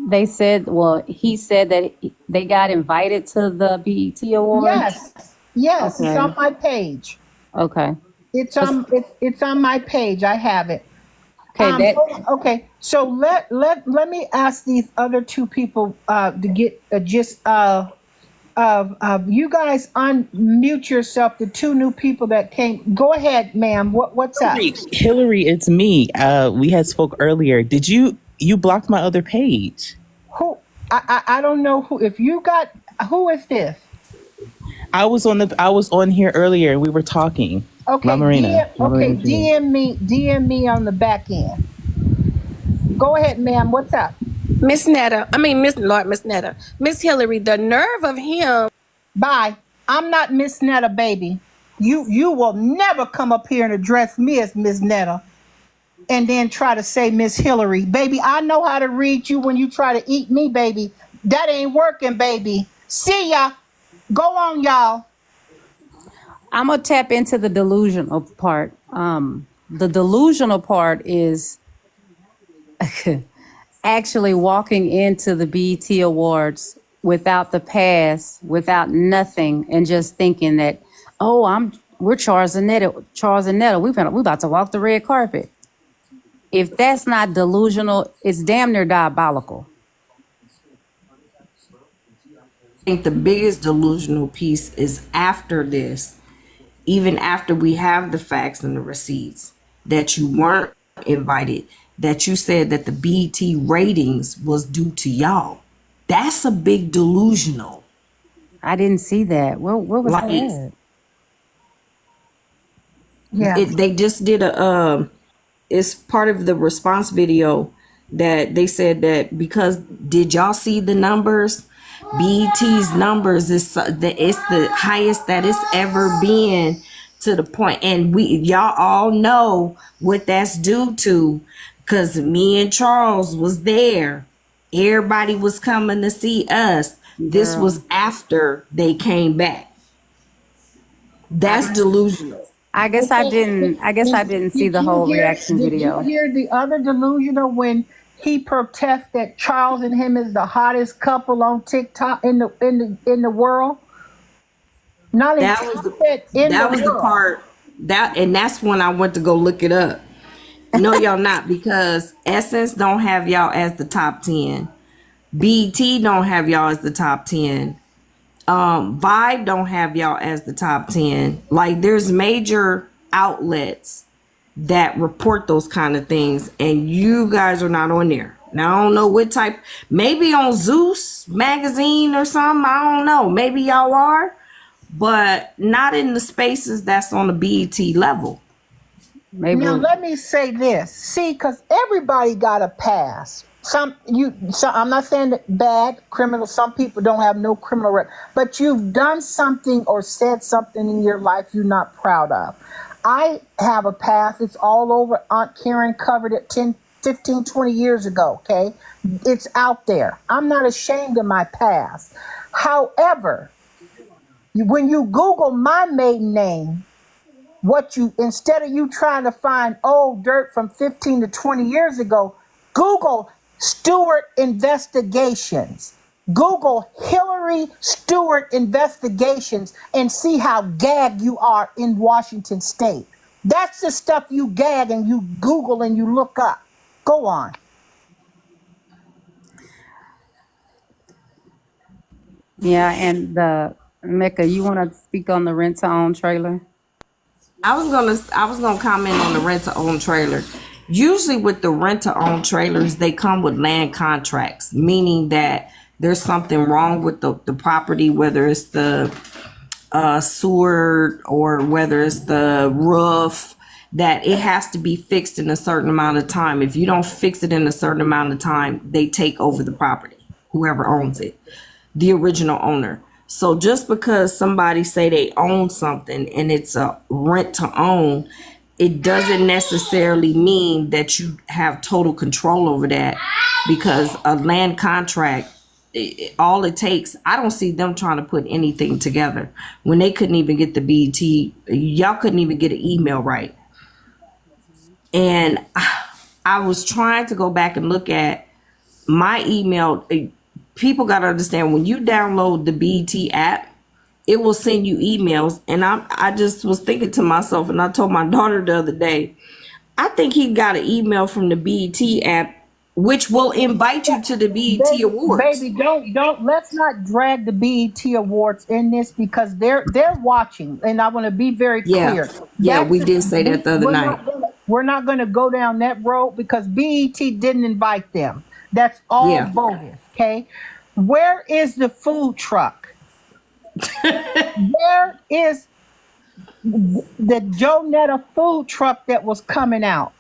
they said, well, he said that they got invited to the BET Awards? Yes, it's on Okay. my page. Okay. It's on my page. I have it. Okay, that Okay, so let me ask these other two people to get a gist of you guys unmute yourself. The two new people that came. Go ahead, ma'am. What's up? Hillary, it's me. We had spoke earlier. Did you blocked my other page? Who? I don't know who. If you got, who is this? I was on here earlier and we were talking. Okay, La Marina. DM me on the back end. Go ahead, ma'am. What's up? Miss Netta. Miss Hillary, the nerve of him. Bye. I'm not Miss Netta, baby. You will never come up here and address me as Miss Netta and then try to say Miss Hillary. Baby, I know how to read you when you try to eat me, baby. That ain't working, baby. See ya. Go on, y'all. I'm gonna tap into the delusional part. The delusional part is actually walking into the BET Awards without the pass, without nothing, and just thinking that, oh, we're Charles and Netta. We about to walk the red carpet. If that's not delusional, it's damn near diabolical. I think the biggest delusional piece is after this, even after we have the facts and the receipts, that you weren't invited, that you said that the BET ratings was due to y'all. That's a big delusional. I didn't see that. Where was Like, that? Yeah. they just did it's part of the response video that they said that, because did y'all see the numbers? BET's numbers it's the highest that it's ever been, to the point, and y'all all know what that's due to, because me and Charles was there. Everybody was coming to see us. This Girl. was after they came back. That's delusional. I guess I didn't see the whole reaction Did video. you hear the other delusional when he protests that Charles and him is the hottest couple on TikTok in the world? Not in That was TikTok, in that the was the world. part and that's when I went to go look it up. No, y'all not, because Essence don't have y'all as the top 10. BET don't have y'all as the top 10. Vibe don't have y'all as the top 10. Like, there's major outlets that report those kind of things, and you guys are not on there. Now, I don't know what type, maybe on Zeus magazine or something. I don't know. Maybe y'all are, but not in the spaces that's on the BET level. Maybe. Now let me say this. See, because everybody got a pass. I'm not saying that bad criminal. Some people don't have no criminal record, but you've done something or said something in your life you're not proud of. I have a pass. It's all over. Aunt Karen covered it 10, 15, 20 years ago. Okay, it's out there. I'm not ashamed of my past. However, when you Google my maiden name, instead of you trying to find old dirt from 15 to 20 years ago, Google Stewart Investigations. Google Hillary Stewart Investigations and see how gagged you are in Washington State. That's the stuff you gag and you Google and you look up. Go on. Yeah, and the Mecca, you want to speak on the rent to own trailer? I was gonna comment on the rent to own trailer. Usually with the rent to own trailers, they come with land contracts, meaning that there's something wrong with the property, whether it's the sewer or whether it's the roof, that it has to be fixed in a certain amount of time. If you don't fix it in a certain amount of time, they take over the property, whoever owns it, the original owner. So just because somebody say they own something and it's a rent to own, it doesn't necessarily mean that you have total control over that, because a land contract, all it takes, I don't see them trying to put anything together when they couldn't even get the BET. Y'all couldn't even get an email right. And I was trying to go back and look at my email. People got to understand, when you download the BET app, it will send you emails. And I just was thinking to myself, and I told my daughter the other day, I think he got an email from the BET app, which will invite you to the BET Awards. Baby, don't let's not drag the BET Awards in this, because they're watching, and I want to be very clear. Yeah, we did say that the other night. We're not going to go down that road, because BET didn't invite them. That's all bogus. Okay, where is the food truck? Where is the Joe Netta food truck that was coming out?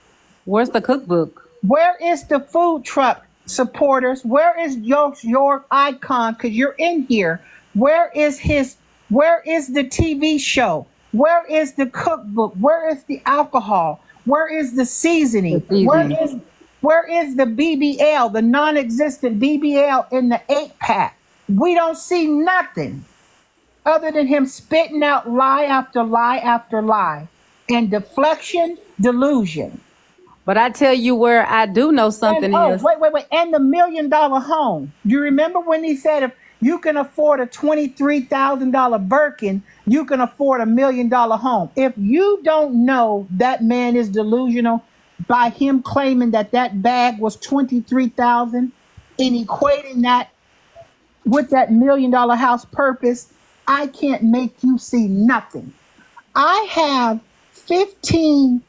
Where's the cookbook? Where is the food truck, supporters? Where is your icon? Because you're in here. Where is the TV show? Where is the cookbook? Where is the alcohol? Where is the seasoning? Where is the BBL, the non-existent BBL in the 8-pack? We don't see nothing other than him spitting out lie after lie after lie, and deflection, delusion. But I tell you where I do know something is. Wait. And the $1 million home. Do you remember when he said, if you can afford a $23,000 Birkin, you can afford $1 million home? If you don't know that man is delusional by him claiming that bag was $23,000 and equating that with that $1 million house purpose, I can't make you see nothing. I have 15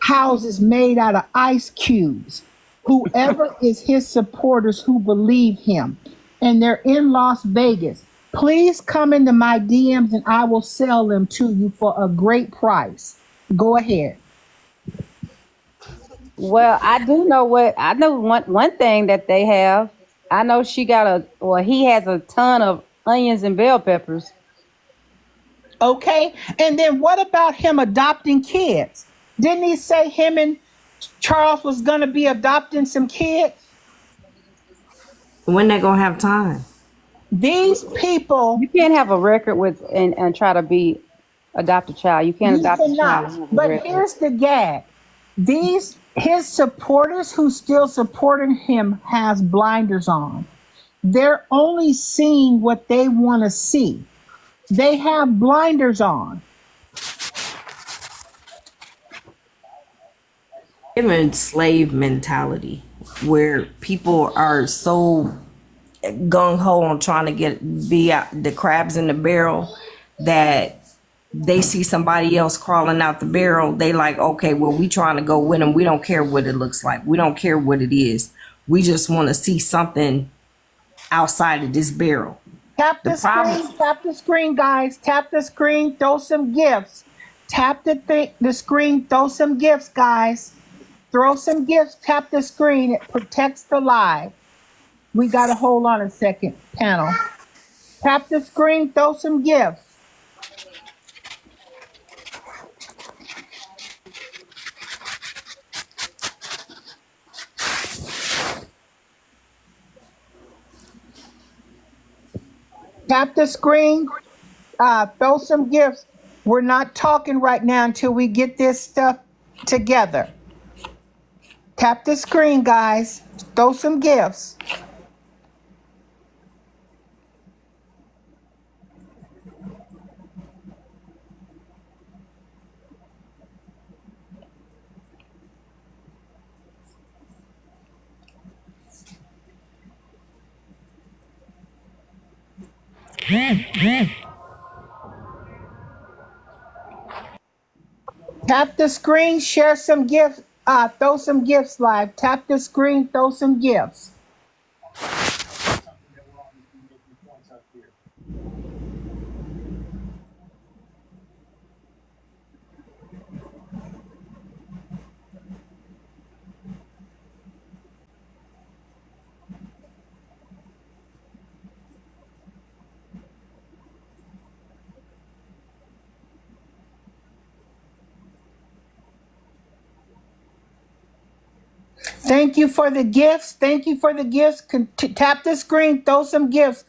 houses made out of ice cubes. Whoever is his supporters who believe him, and they're in Las Vegas, please come into my DMs and I will sell them to you for a great price. Go ahead. Well, I know one thing that they have. I know he has a ton of onions and bell peppers. Okay, and then what about him adopting kids? Didn't he say him and Charles was going to be adopting some kids? When they gonna have time? These people... You can't have a record with and try to be adopt a child. You can't adopt a child. But here's the gag. His supporters who still supporting him has blinders on. They're only seeing what they want to see. They have blinders on. Even slave mentality, where people are so gung-ho on trying to be out the crabs in the barrel, that they see somebody else crawling out the barrel, they like, okay, well, we trying to go with them. We don't care what it looks like. We don't care what it is. We just want to see something outside of this barrel. Tap the screen, guys. Tap the screen, throw some gifts. Tap the screen, throw some gifts, guys. Throw some gifts, tap the screen. It protects the live. We got to hold on a second, panel. Tap the screen, throw some gifts. Tap the screen, throw some gifts. We're not talking right now until we get this stuff together. Tap the screen, guys. Throw some gifts. Tap the screen, share some gifts, throw some gifts live. Tap the screen, throw some gifts. Thank you for the gifts. Thank you for the gifts. Tap the screen, throw some gifts.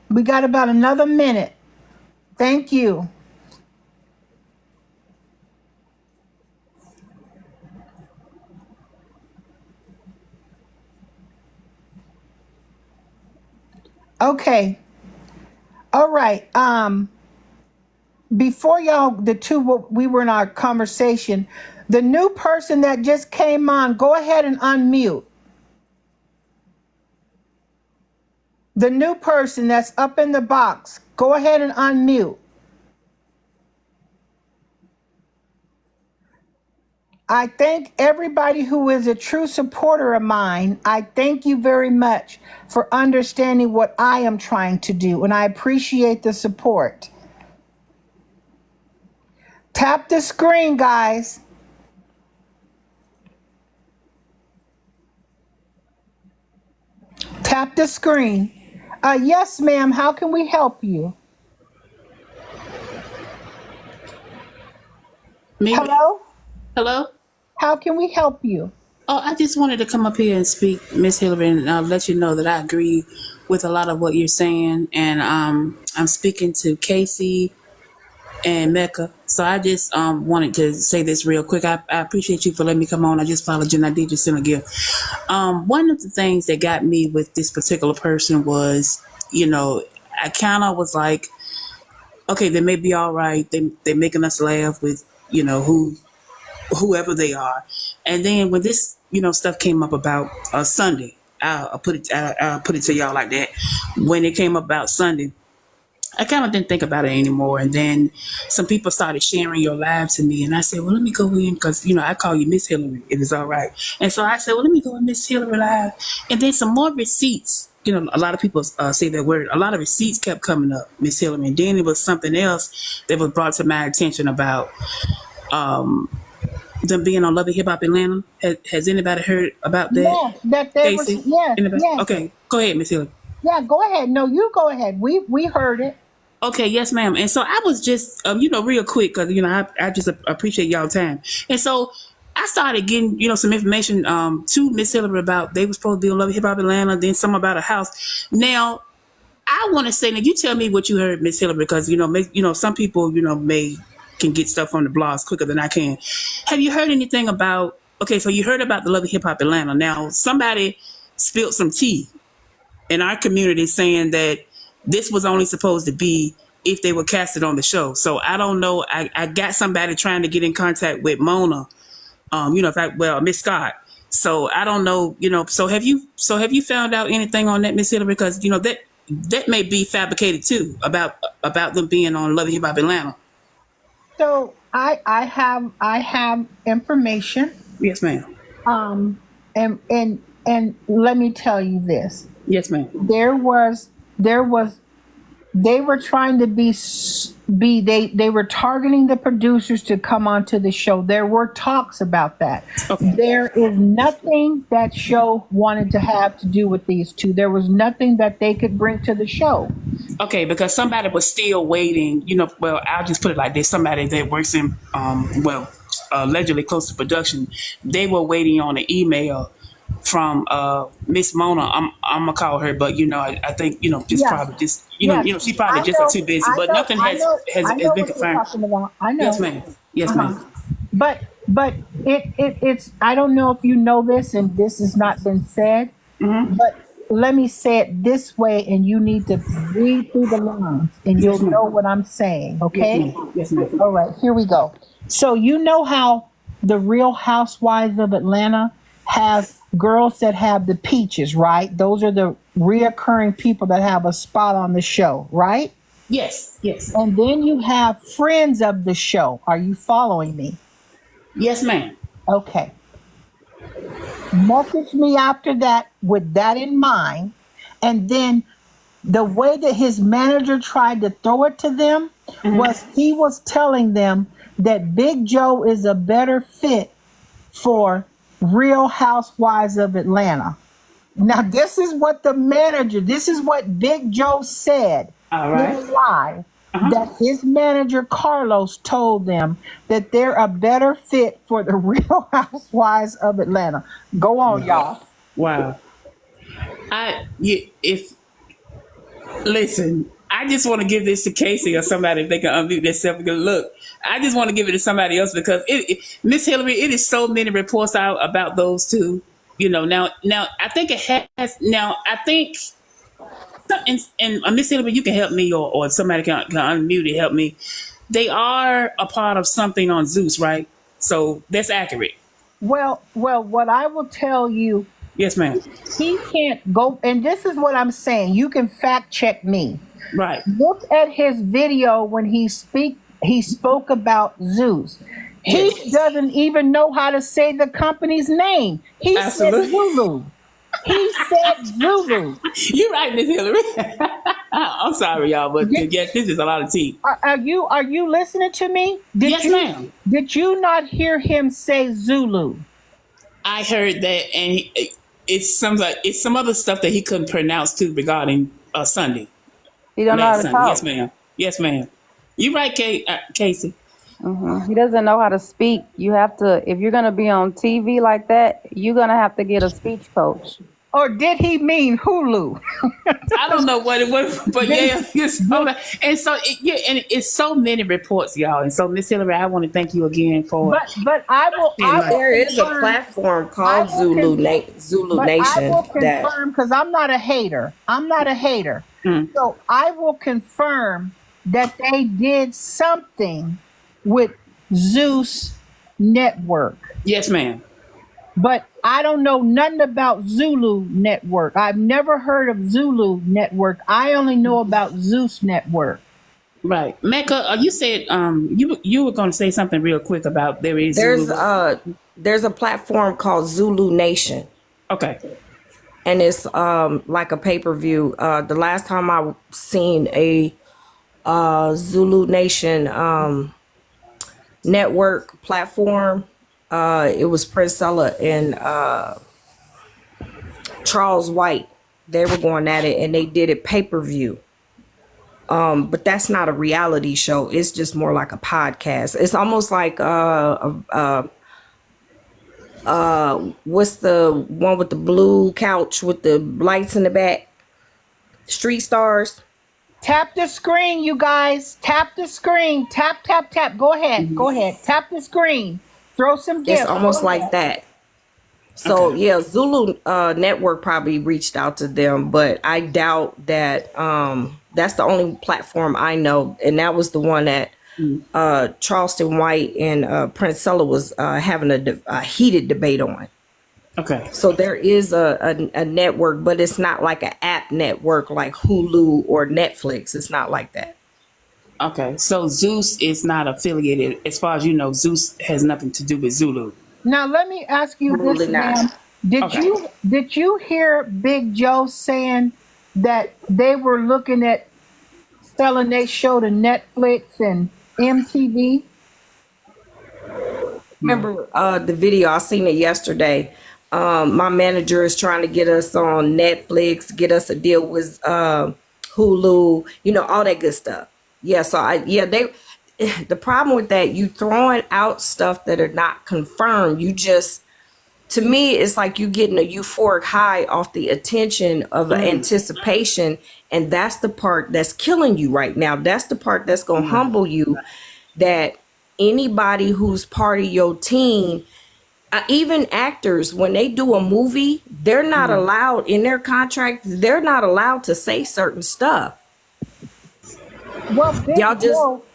We got about another minute. Thank you. Okay. All right. Before y'all, we were in our conversation. The new person that just came on, go ahead and unmute. The new person that's up in the box, go ahead and unmute. I thank everybody who is a true supporter of mine. I thank you very much for understanding what I am trying to do, and I appreciate the support. Tap the screen, guys. Tap the screen. Yes, ma'am. How can we help you? Maybe. Hello? Hello? How can we help you? Oh, I just wanted to come up here and speak, Miss Hillary, and let you know that I agree with a lot of what you're saying. And I'm speaking to Casey and Mecca. So I just wanted to say this real quick. I appreciate you for letting me come on. I just followed you and I did just send a gift. One of the things that got me with this particular person was, I kind of was like, okay, they may be all right. They're making us laugh with, whoever they are. And then when this, stuff came up about Sunday, I'll put it to y'all like that. When it came up about Sunday, I kind of didn't think about it anymore. And then some people started sharing your live to me. And I said, well, let me go in because, I call you Miss Hillary. It is all right. And so I said, well, let me go in Miss Hillary live. And then some more receipts. A lot of people say that word. A lot of receipts kept coming up, Miss Hillary. And then it was something else that was brought to my attention about them being on Love and Hip Hop Atlanta. Has anybody heard about that? Yes, that they were. Casey? Yes, Anybody? yes. Okay, go ahead, Miss Hillary. Yeah, go ahead. No, you go ahead. We heard it. Okay, yes, ma'am. And so I was just, real quick because I just appreciate y'all time. And so I started getting, some information to Miss Hillary about they were supposed to be on Love and Hip Hop Atlanta. Then some about a house. Now I want to say, now you tell me what you heard, Miss Hillary, because some people can get stuff on the blogs quicker than I can. Have you heard anything about? Okay, so you heard about the Love and Hip Hop Atlanta. Now somebody spilled some tea in our community saying that this was only supposed to be if they were casted on the show. So I don't know. I got somebody trying to get in contact with Mona. Miss Scott. So I don't know. So have you found out anything on that, Miss Hillary? Because that may be fabricated too about them being on Love and Hip Hop Atlanta. So I have information. Yes, ma'am. And let me tell you this. Yes, ma'am. They were trying to they were targeting the producers to come onto the show. There were talks about that. Okay. There is nothing that show wanted to have to do with these two. There was nothing that they could bring to the show. Okay, because somebody was still waiting, I'll just put it like this. Somebody that works in, allegedly close to production, they were waiting on an email from Miss Mona. I'm gonna call her, but I think probably just she probably just too busy. But nothing has been confirmed. I know. Yes, ma'am. Yes, ma'am. But it's I don't know if you know this and this has not been said, but let me say it this way, and you need to read through the lines, and you'll know what I'm saying. Okay? Yes, ma'am. All right. Here we go. So you know how the Real Housewives of Atlanta has girls that have the peaches, right? Those are the reoccurring people that have a spot on the show, right? Yes. And then you have friends of the show. Are you following me? Yes, ma'am. Okay. Message me after that with that in mind. And then the way that his manager tried to throw it to them was he was telling them that Big Joe is a better fit for Real Housewives of Atlanta. Now, this is what Big Joe said. All right. Live. that his manager Carlos told them that they're a better fit for the Real Housewives of Atlanta. Go on, y'all. Wow. If listen, I just want to give this to Casey or somebody if they can unmute themselves. Because look, I just want to give it to somebody else because Miss Hillary, it is so many reports out about those two. Now I think it has. Now I think, and Miss Hillary, you can help me, or somebody can unmute it, help me. They are a part of something on Zeus, right? So that's accurate. Well, what I will tell you, Yes, ma'am. he can't go, and this is what I'm saying. You can fact check me. Right. Look at his video when he spoke about Zeus. He Yes. doesn't even know how to say the company's name. He Absolutely. said Zulu. He said Zulu. You're right, Miss Hillary. I'm sorry, y'all, but yes, this is a lot of tea. Are you listening to me? Yes, ma'am. Did you not hear him say Zulu? I heard that, and it's some other stuff that he couldn't pronounce too regarding Sunday. He don't know how to Sunday. talk. Yes, ma'am. Yes, ma'am. You right, Casey. He doesn't know how to speak. You have to, if you're going to be on TV like that, you're going to have to get a speech coach. Or did he mean Hulu? I don't know what it was, but yeah, and so and it's so many reports, y'all. And so, Miss Hillary, I want to thank you again for. But I will. There is a platform called Zulu Nation. I will confirm because I'm not a hater. So I will confirm that they did something with Zeus Network. Yes, ma'am. But I don't know nothing about Zulu Network. I've never heard of Zulu Network. I only know about Zeus Network. Right, Mecca. You said you were going to say something real quick about there's a platform called Zulu Nation. Okay. And it's like a pay-per-view. The last time I seen a Zulu Nation network platform, it was Priscilla and Charles White. They were going at it, and they did it pay-per-view. But that's not a reality show. It's just more like a podcast. It's almost like what's the one with the blue couch with the lights in the back? Street Stars. Tap the screen, you guys. Tap the screen. Tap, tap, tap. Go ahead. Go ahead. Tap the screen. Throw some gifts. It's almost like that. So yeah, Zulu Network probably reached out to them, but I doubt that. That's the only platform I know, and that was the one that Charleston White and Princella was having a heated debate on. Okay. So there is a network, but it's not like an app network like Hulu or Netflix. It's not like that. Okay. So Zeus is not affiliated. As far as you know, Zeus has nothing to do with Zulu. Now let me ask you Really this, not. ma'am. Did you hear Big Joe saying that they were looking at selling their show to Netflix and MTV? Remember the video? I seen it yesterday. My manager is trying to get us on Netflix, get us a deal with Hulu, all that good stuff. Yeah, so the problem with that, you throwing out stuff that are not confirmed. To me, it's like you getting a euphoric high off the attention of anticipation, and that's the part that's killing you right now. That's the part that's gonna humble you. That anybody who's part of your team, even actors, when they do a movie, they're not allowed in their contract. They're not allowed to say certain stuff. Well,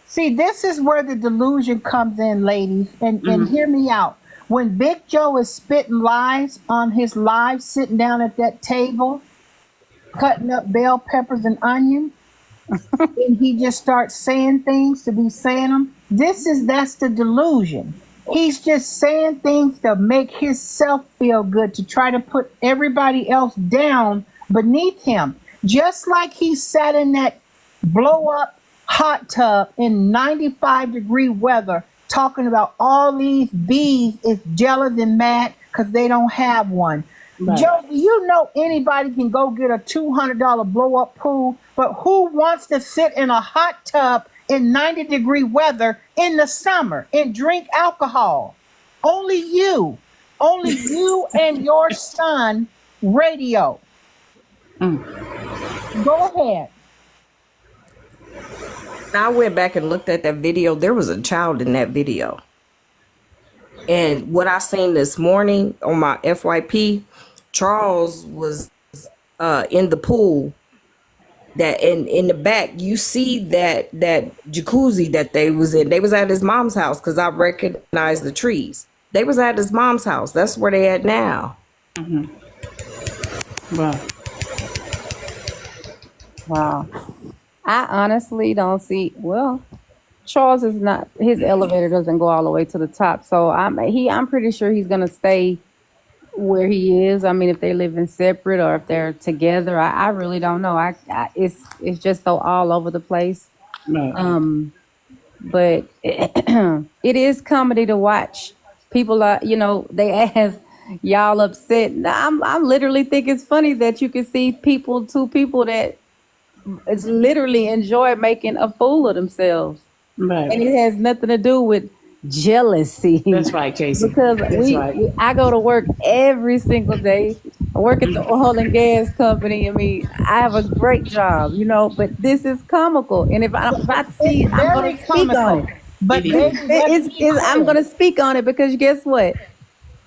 see, this is where the delusion comes in, ladies, and hear me out. When Big Joe is spitting lies on his live, sitting down at that table, cutting up bell peppers and onions, and he just starts saying things to be saying them, that's the delusion. He's just saying things to make himself feel good, to try to put everybody else down beneath him. Just like he sat in that blow-up hot tub in 95-degree weather, talking about all these bees is jealous and mad because they don't have one. Right. Joe, do you know anybody can go get a $200 blow up pool, but who wants to sit in a hot tub in 90-degree weather in the summer and drink alcohol? Only you. Only you and your son, radio. Go ahead. I went back and looked at that video. There was a child in that video. And what I seen this morning on my FYP, Charles was in the pool. That in the back, you see that jacuzzi that they was in. They was at his mom's house because I recognized the trees. They was at his mom's house. That's where they at now. Wow. Wow. I honestly don't see. Well, Charles is not. His elevator doesn't go all the way to the top, so I'm pretty sure he's gonna stay where he is. I mean, if they're living separate or if they're together, I really don't know. It's just so all over the place. Right. But it is comedy to watch. People are, they ask y'all upset. I'm literally think it's funny that you can see two people that it's literally enjoy making a fool of themselves. Right. And it has nothing to do with jealousy. That's right, Casey. Because I go to work every single day. I work at the oil and gas company. I mean, I have a great job, but this is comical. And if I see it, I'm going to speak on it. But I'm going to speak on it because guess what?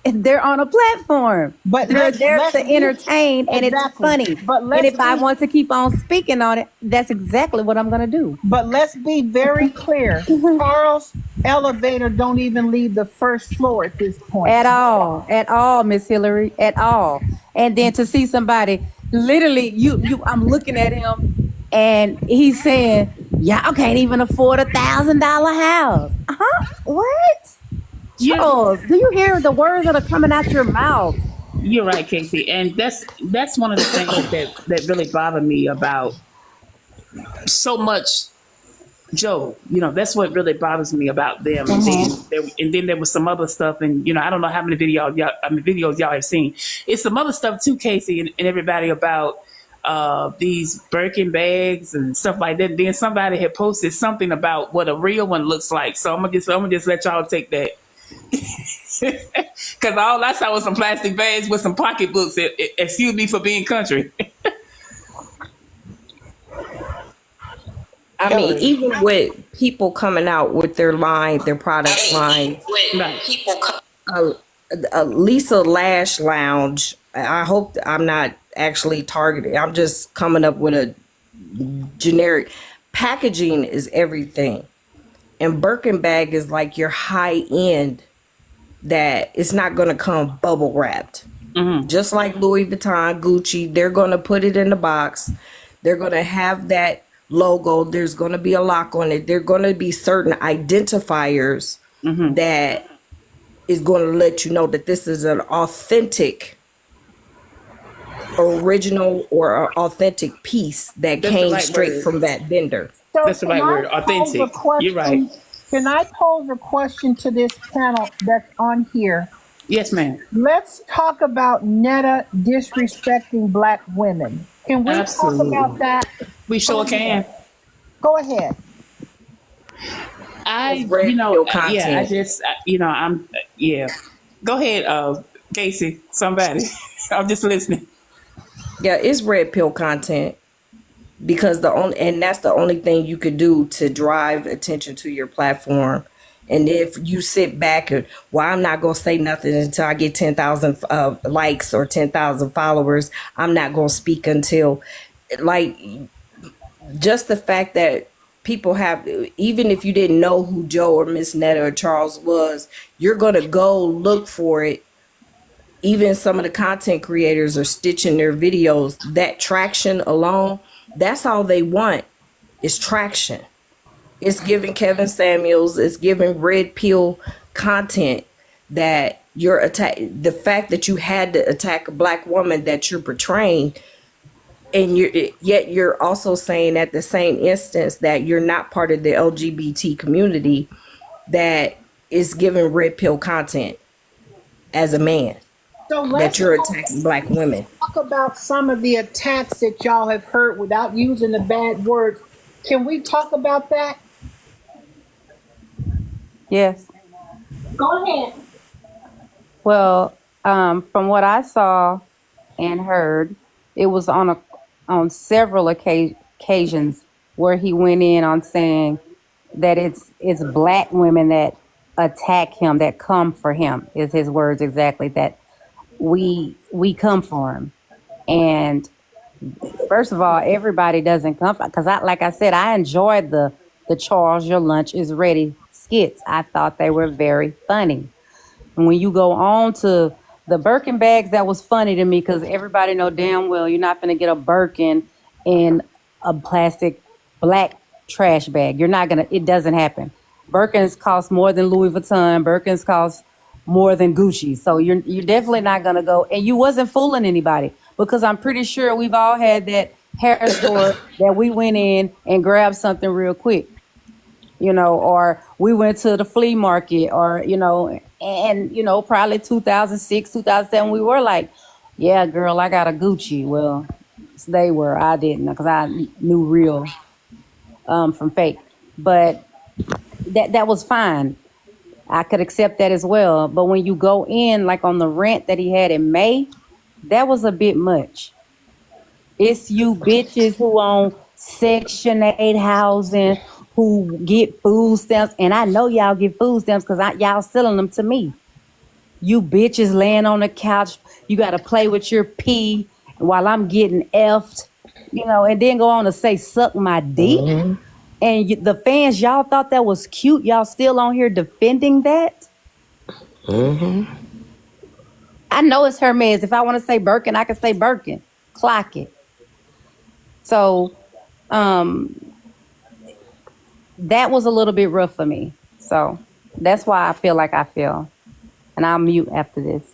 They're on a platform. But they're there to entertain, and it's funny. And if I want to keep on speaking on it, that's exactly what I'm going to do. But let's be very clear. Charles' elevator don't even leave the first floor at this point. At all, Miss Hillary, at all. And then to see somebody, literally, I'm looking at him, and he's saying, "Y'all can't even afford $1,000 house." What? Charles, do you hear the words that are coming out your mouth? You're right, Casey, and that's one of the things that really bother me about so much Joe. That's what really bothers me about them. And then there was some other stuff, and I don't know how many videos y'all have seen. It's some other stuff too, Casey, and everybody about these Birkin bags and stuff like that. And then somebody had posted something about what a real one looks like. So I'm gonna just let y'all take that. Because all I saw was some plastic bags with some pocketbooks. Excuse me for being country. I mean, even with people coming out with their product line, Lisa Lash Lounge. I hope I'm not actually targeted. I'm just coming up with a generic. Packaging is everything. And Birkin bag is like your high end that it's not going to come bubble wrapped. Just like Louis Vuitton, Gucci, they're going to put it in the box. They're going to have that logo. There's going to be a lock on it. There are going to be certain identifiers that is going to let you know that this is an authentic, original or authentic piece that came straight from that vendor. So that's the right word, authentic. You're right. Can I pose a question to this panel that's on here? Yes, ma'am. Let's talk about Netta disrespecting Black women. Can we talk about that? We sure can. Go ahead. Go ahead, Casey, somebody. I'm just listening. Yeah, it's red pill content. Because that's the only thing you could do to drive attention to your platform. And if you sit back and, I'm not going to say nothing until I get 10,000 likes or 10,000 followers. I'm not going to speak until, just the fact that people have, even if you didn't know who Joe or Miss Netta or Charles was, you're going to go look for it. Even some of the content creators are stitching their videos. That traction alone, that's all they want is traction. It's giving Kevin Samuels, it's giving red pill content that the fact that you had to attack a Black woman that you're portraying, and yet you're also saying at the same instance that you're not part of the LGBT community, that is giving red pill content as a man. So that let's you're attacking black women. talk about some of the attacks that y'all have heard without using the bad words. Can we talk about that? Yes. Go ahead. Well, from what I saw and heard, it was on several occasions where he went in on saying that it's black women that attack him, that come for him, is his words exactly, that we come for him. And first of all, everybody doesn't come because like I said, I enjoyed the Charles, your lunch is ready skits. I thought they were very funny. And when you go on to the Birkin bags, that was funny to me because everybody know damn well you're not going to get a Birkin in a plastic black trash bag. You're not going to, it doesn't happen. Birkins cost more than Louis Vuitton. Birkins cost more than Gucci. So you're definitely not going to go. And you wasn't fooling anybody because I'm pretty sure we've all had that hair store that we went in and grabbed something real quick, or we went to the flea market or, and, probably 2006, 2007, we were like, yeah, girl, I got a Gucci. Well, they were, I didn't because I knew real from fake, but that was fine. I could accept that as well. But when you go in, like on the rent that he had in May, that was a bit much. It's you bitches who own Section 8 housing, who get food stamps. And I know y'all get food stamps because y'all selling them to me. You bitches laying on the couch. You got to play with your pee while I'm getting effed, and then go on to say, suck my dick. Mm-hmm. And the fans, y'all thought that was cute. Y'all still on here defending that? Mm-hmm. I know it's Hermes. If I want to say Birkin, I can say Birkin. Clock it. So that was a little bit rough for me. So that's why I feel like I feel. And I'll mute after this.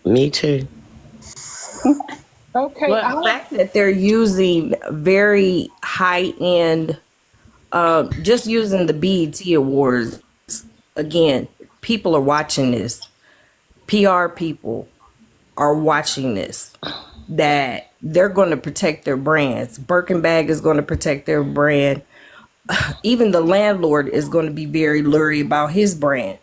Me too. Okay. Well, the fact that they're using very high-end, just using the BET Awards, again, people are watching this. PR people are watching this. That they're going to protect their brands. Birkin bag is going to protect their brand. Even the landlord is going to be very leery about his brand.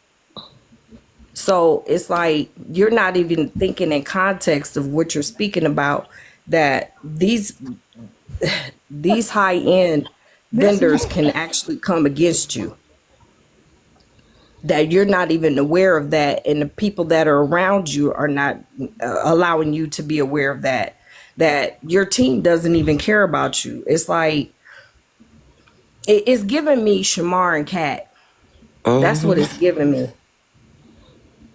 So it's like you're not even thinking in context of what you're speaking about, that these high-end vendors can actually come against you. That you're not even aware of that, and the people that are around you are not allowing you to be aware of that. That your team doesn't even care about you. It's like it's giving me Shamar and Kat. Mm-hmm. That's what it's giving me.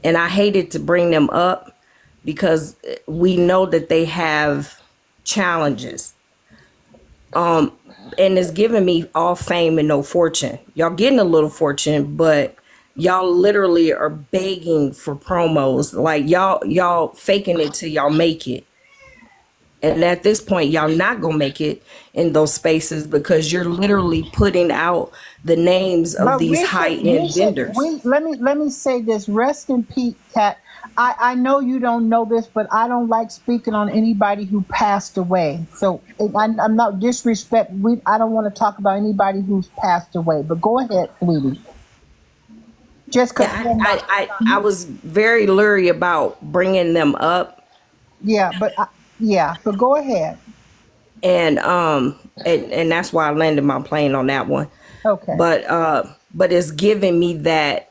And I hated to bring them up because we know that they have challenges. And it's giving me all fame and no fortune. Y'all getting a little fortune, but y'all literally are begging for promos. Like y'all faking it till y'all make it. And at this point, y'all not gonna make it in those spaces because you're literally putting out the names of these high-end vendors. Let me say this. Rest in peace, Kat. I know you don't know this, but I don't like speaking on anybody who passed away. So I'm not disrespect. I don't want to talk about anybody who's passed away. But go ahead, sweetie. Just because I was very leery about bringing them up. Yeah, but go ahead. And that's why I landed my plane on that one. Okay. But it's giving me that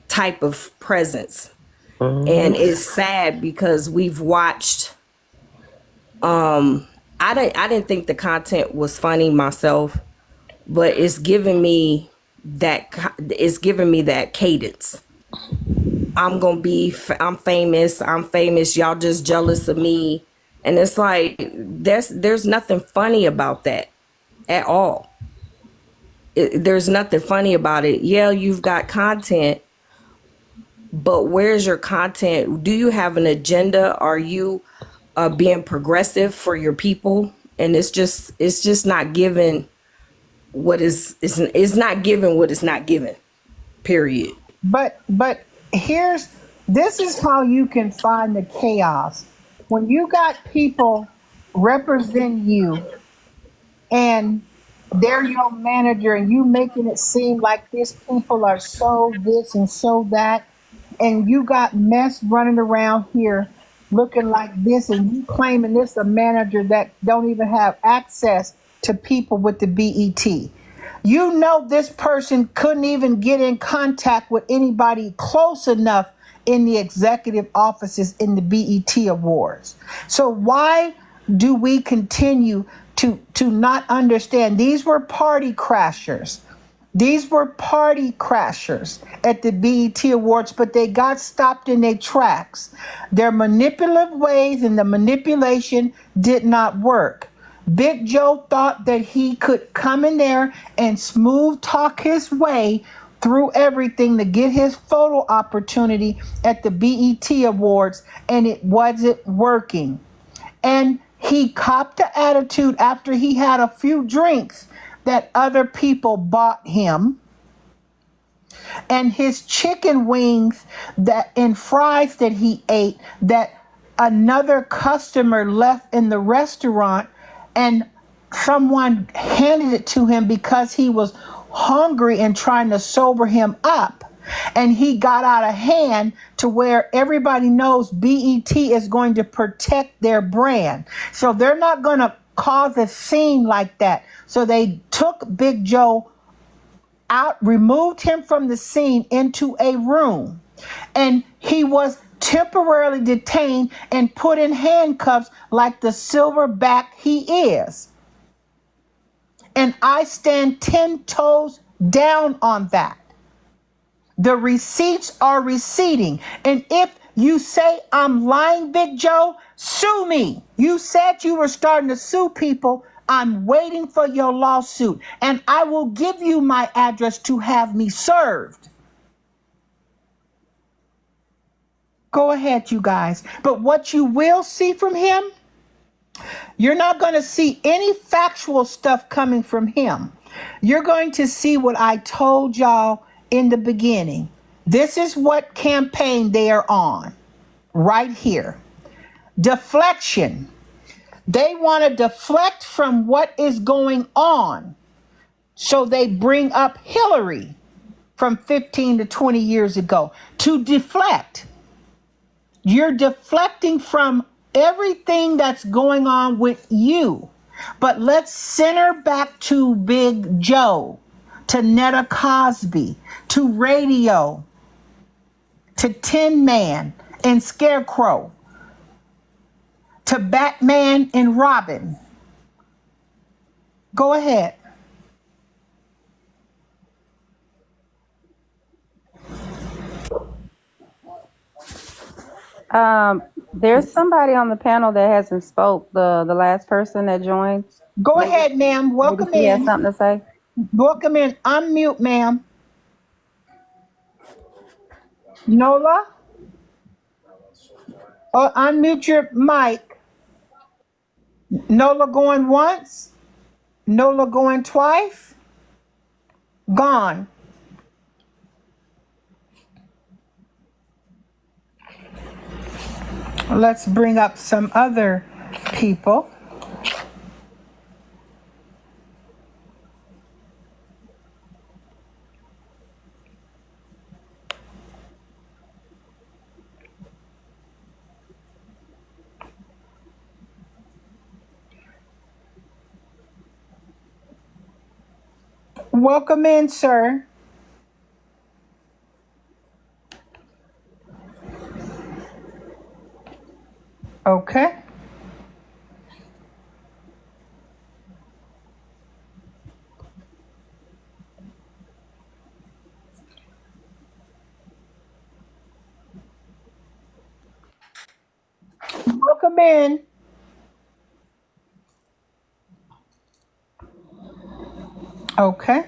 type of presence. Mm-hmm. And it's sad because we've watched I didn't think the content was funny myself, but it's giving me that cadence. I'm famous. Y'all just jealous of me. And it's like, there's nothing funny about that at all. There's nothing funny about it. Yeah, you've got content, but where's your content? Do you have an agenda? Are you being progressive for your people? And it's just not giving what it's not giving what it's not giving, period. But here's This is how you can find the chaos. When you got people represent you and they're your manager and you making it seem like these people are so this and so that, and you got mess running around here looking like this, and you claiming this a manager that don't even have access to people with the BET. You know this person couldn't even get in contact with anybody close enough in the executive offices in the BET Awards. So why do we continue to not understand? These were party crashers. These were party crashers at the BET Awards, but they got stopped in their tracks. Their manipulative ways and the manipulation did not work. Big Joe thought that he could come in there and smooth talk his way through everything to get his photo opportunity at the BET Awards, and it wasn't working. And he copped the attitude after he had a few drinks that other people bought him, and his chicken wings that and fries that he ate that another customer left in the restaurant, and someone handed it to him because he was hungry and trying to sober him up, and he got out of hand to where everybody knows BET is going to protect their brand, so they're not going to cause a scene like that. So they took Big Joe out, removed him from the scene into a room, and he was temporarily detained and put in handcuffs like the silverback he is. And I stand 10 toes down on that. The receipts are receipting. And if you say I'm lying, Big Joe, sue me. You said you were starting to sue people. I'm waiting for your lawsuit, and I will give you my address to have me served. Go ahead, you guys. But what you will see from him, you're not going to see any factual stuff coming from him. You're going to see what I told y'all in the beginning. This is what campaign they are on right here. Deflection. They want to deflect from what is going on. So they bring up Hillary from 15 to 20 years ago to deflect. You're deflecting from everything that's going on with you. But let's center back to Big Joe, to Netta Cosby, to Radio, to Tin Man and Scarecrow, to Batman and Robin. Go ahead. There's somebody on the panel that hasn't spoke. The last person that joined. Go ahead, ma'am. Maybe Welcome she has in. something to say. Welcome in. Unmute, ma'am. Nola? Or unmute your mic. Nola going once? Nola going twice? Gone. Let's bring up some other people. Welcome in, sir. Okay. Welcome in. Okay.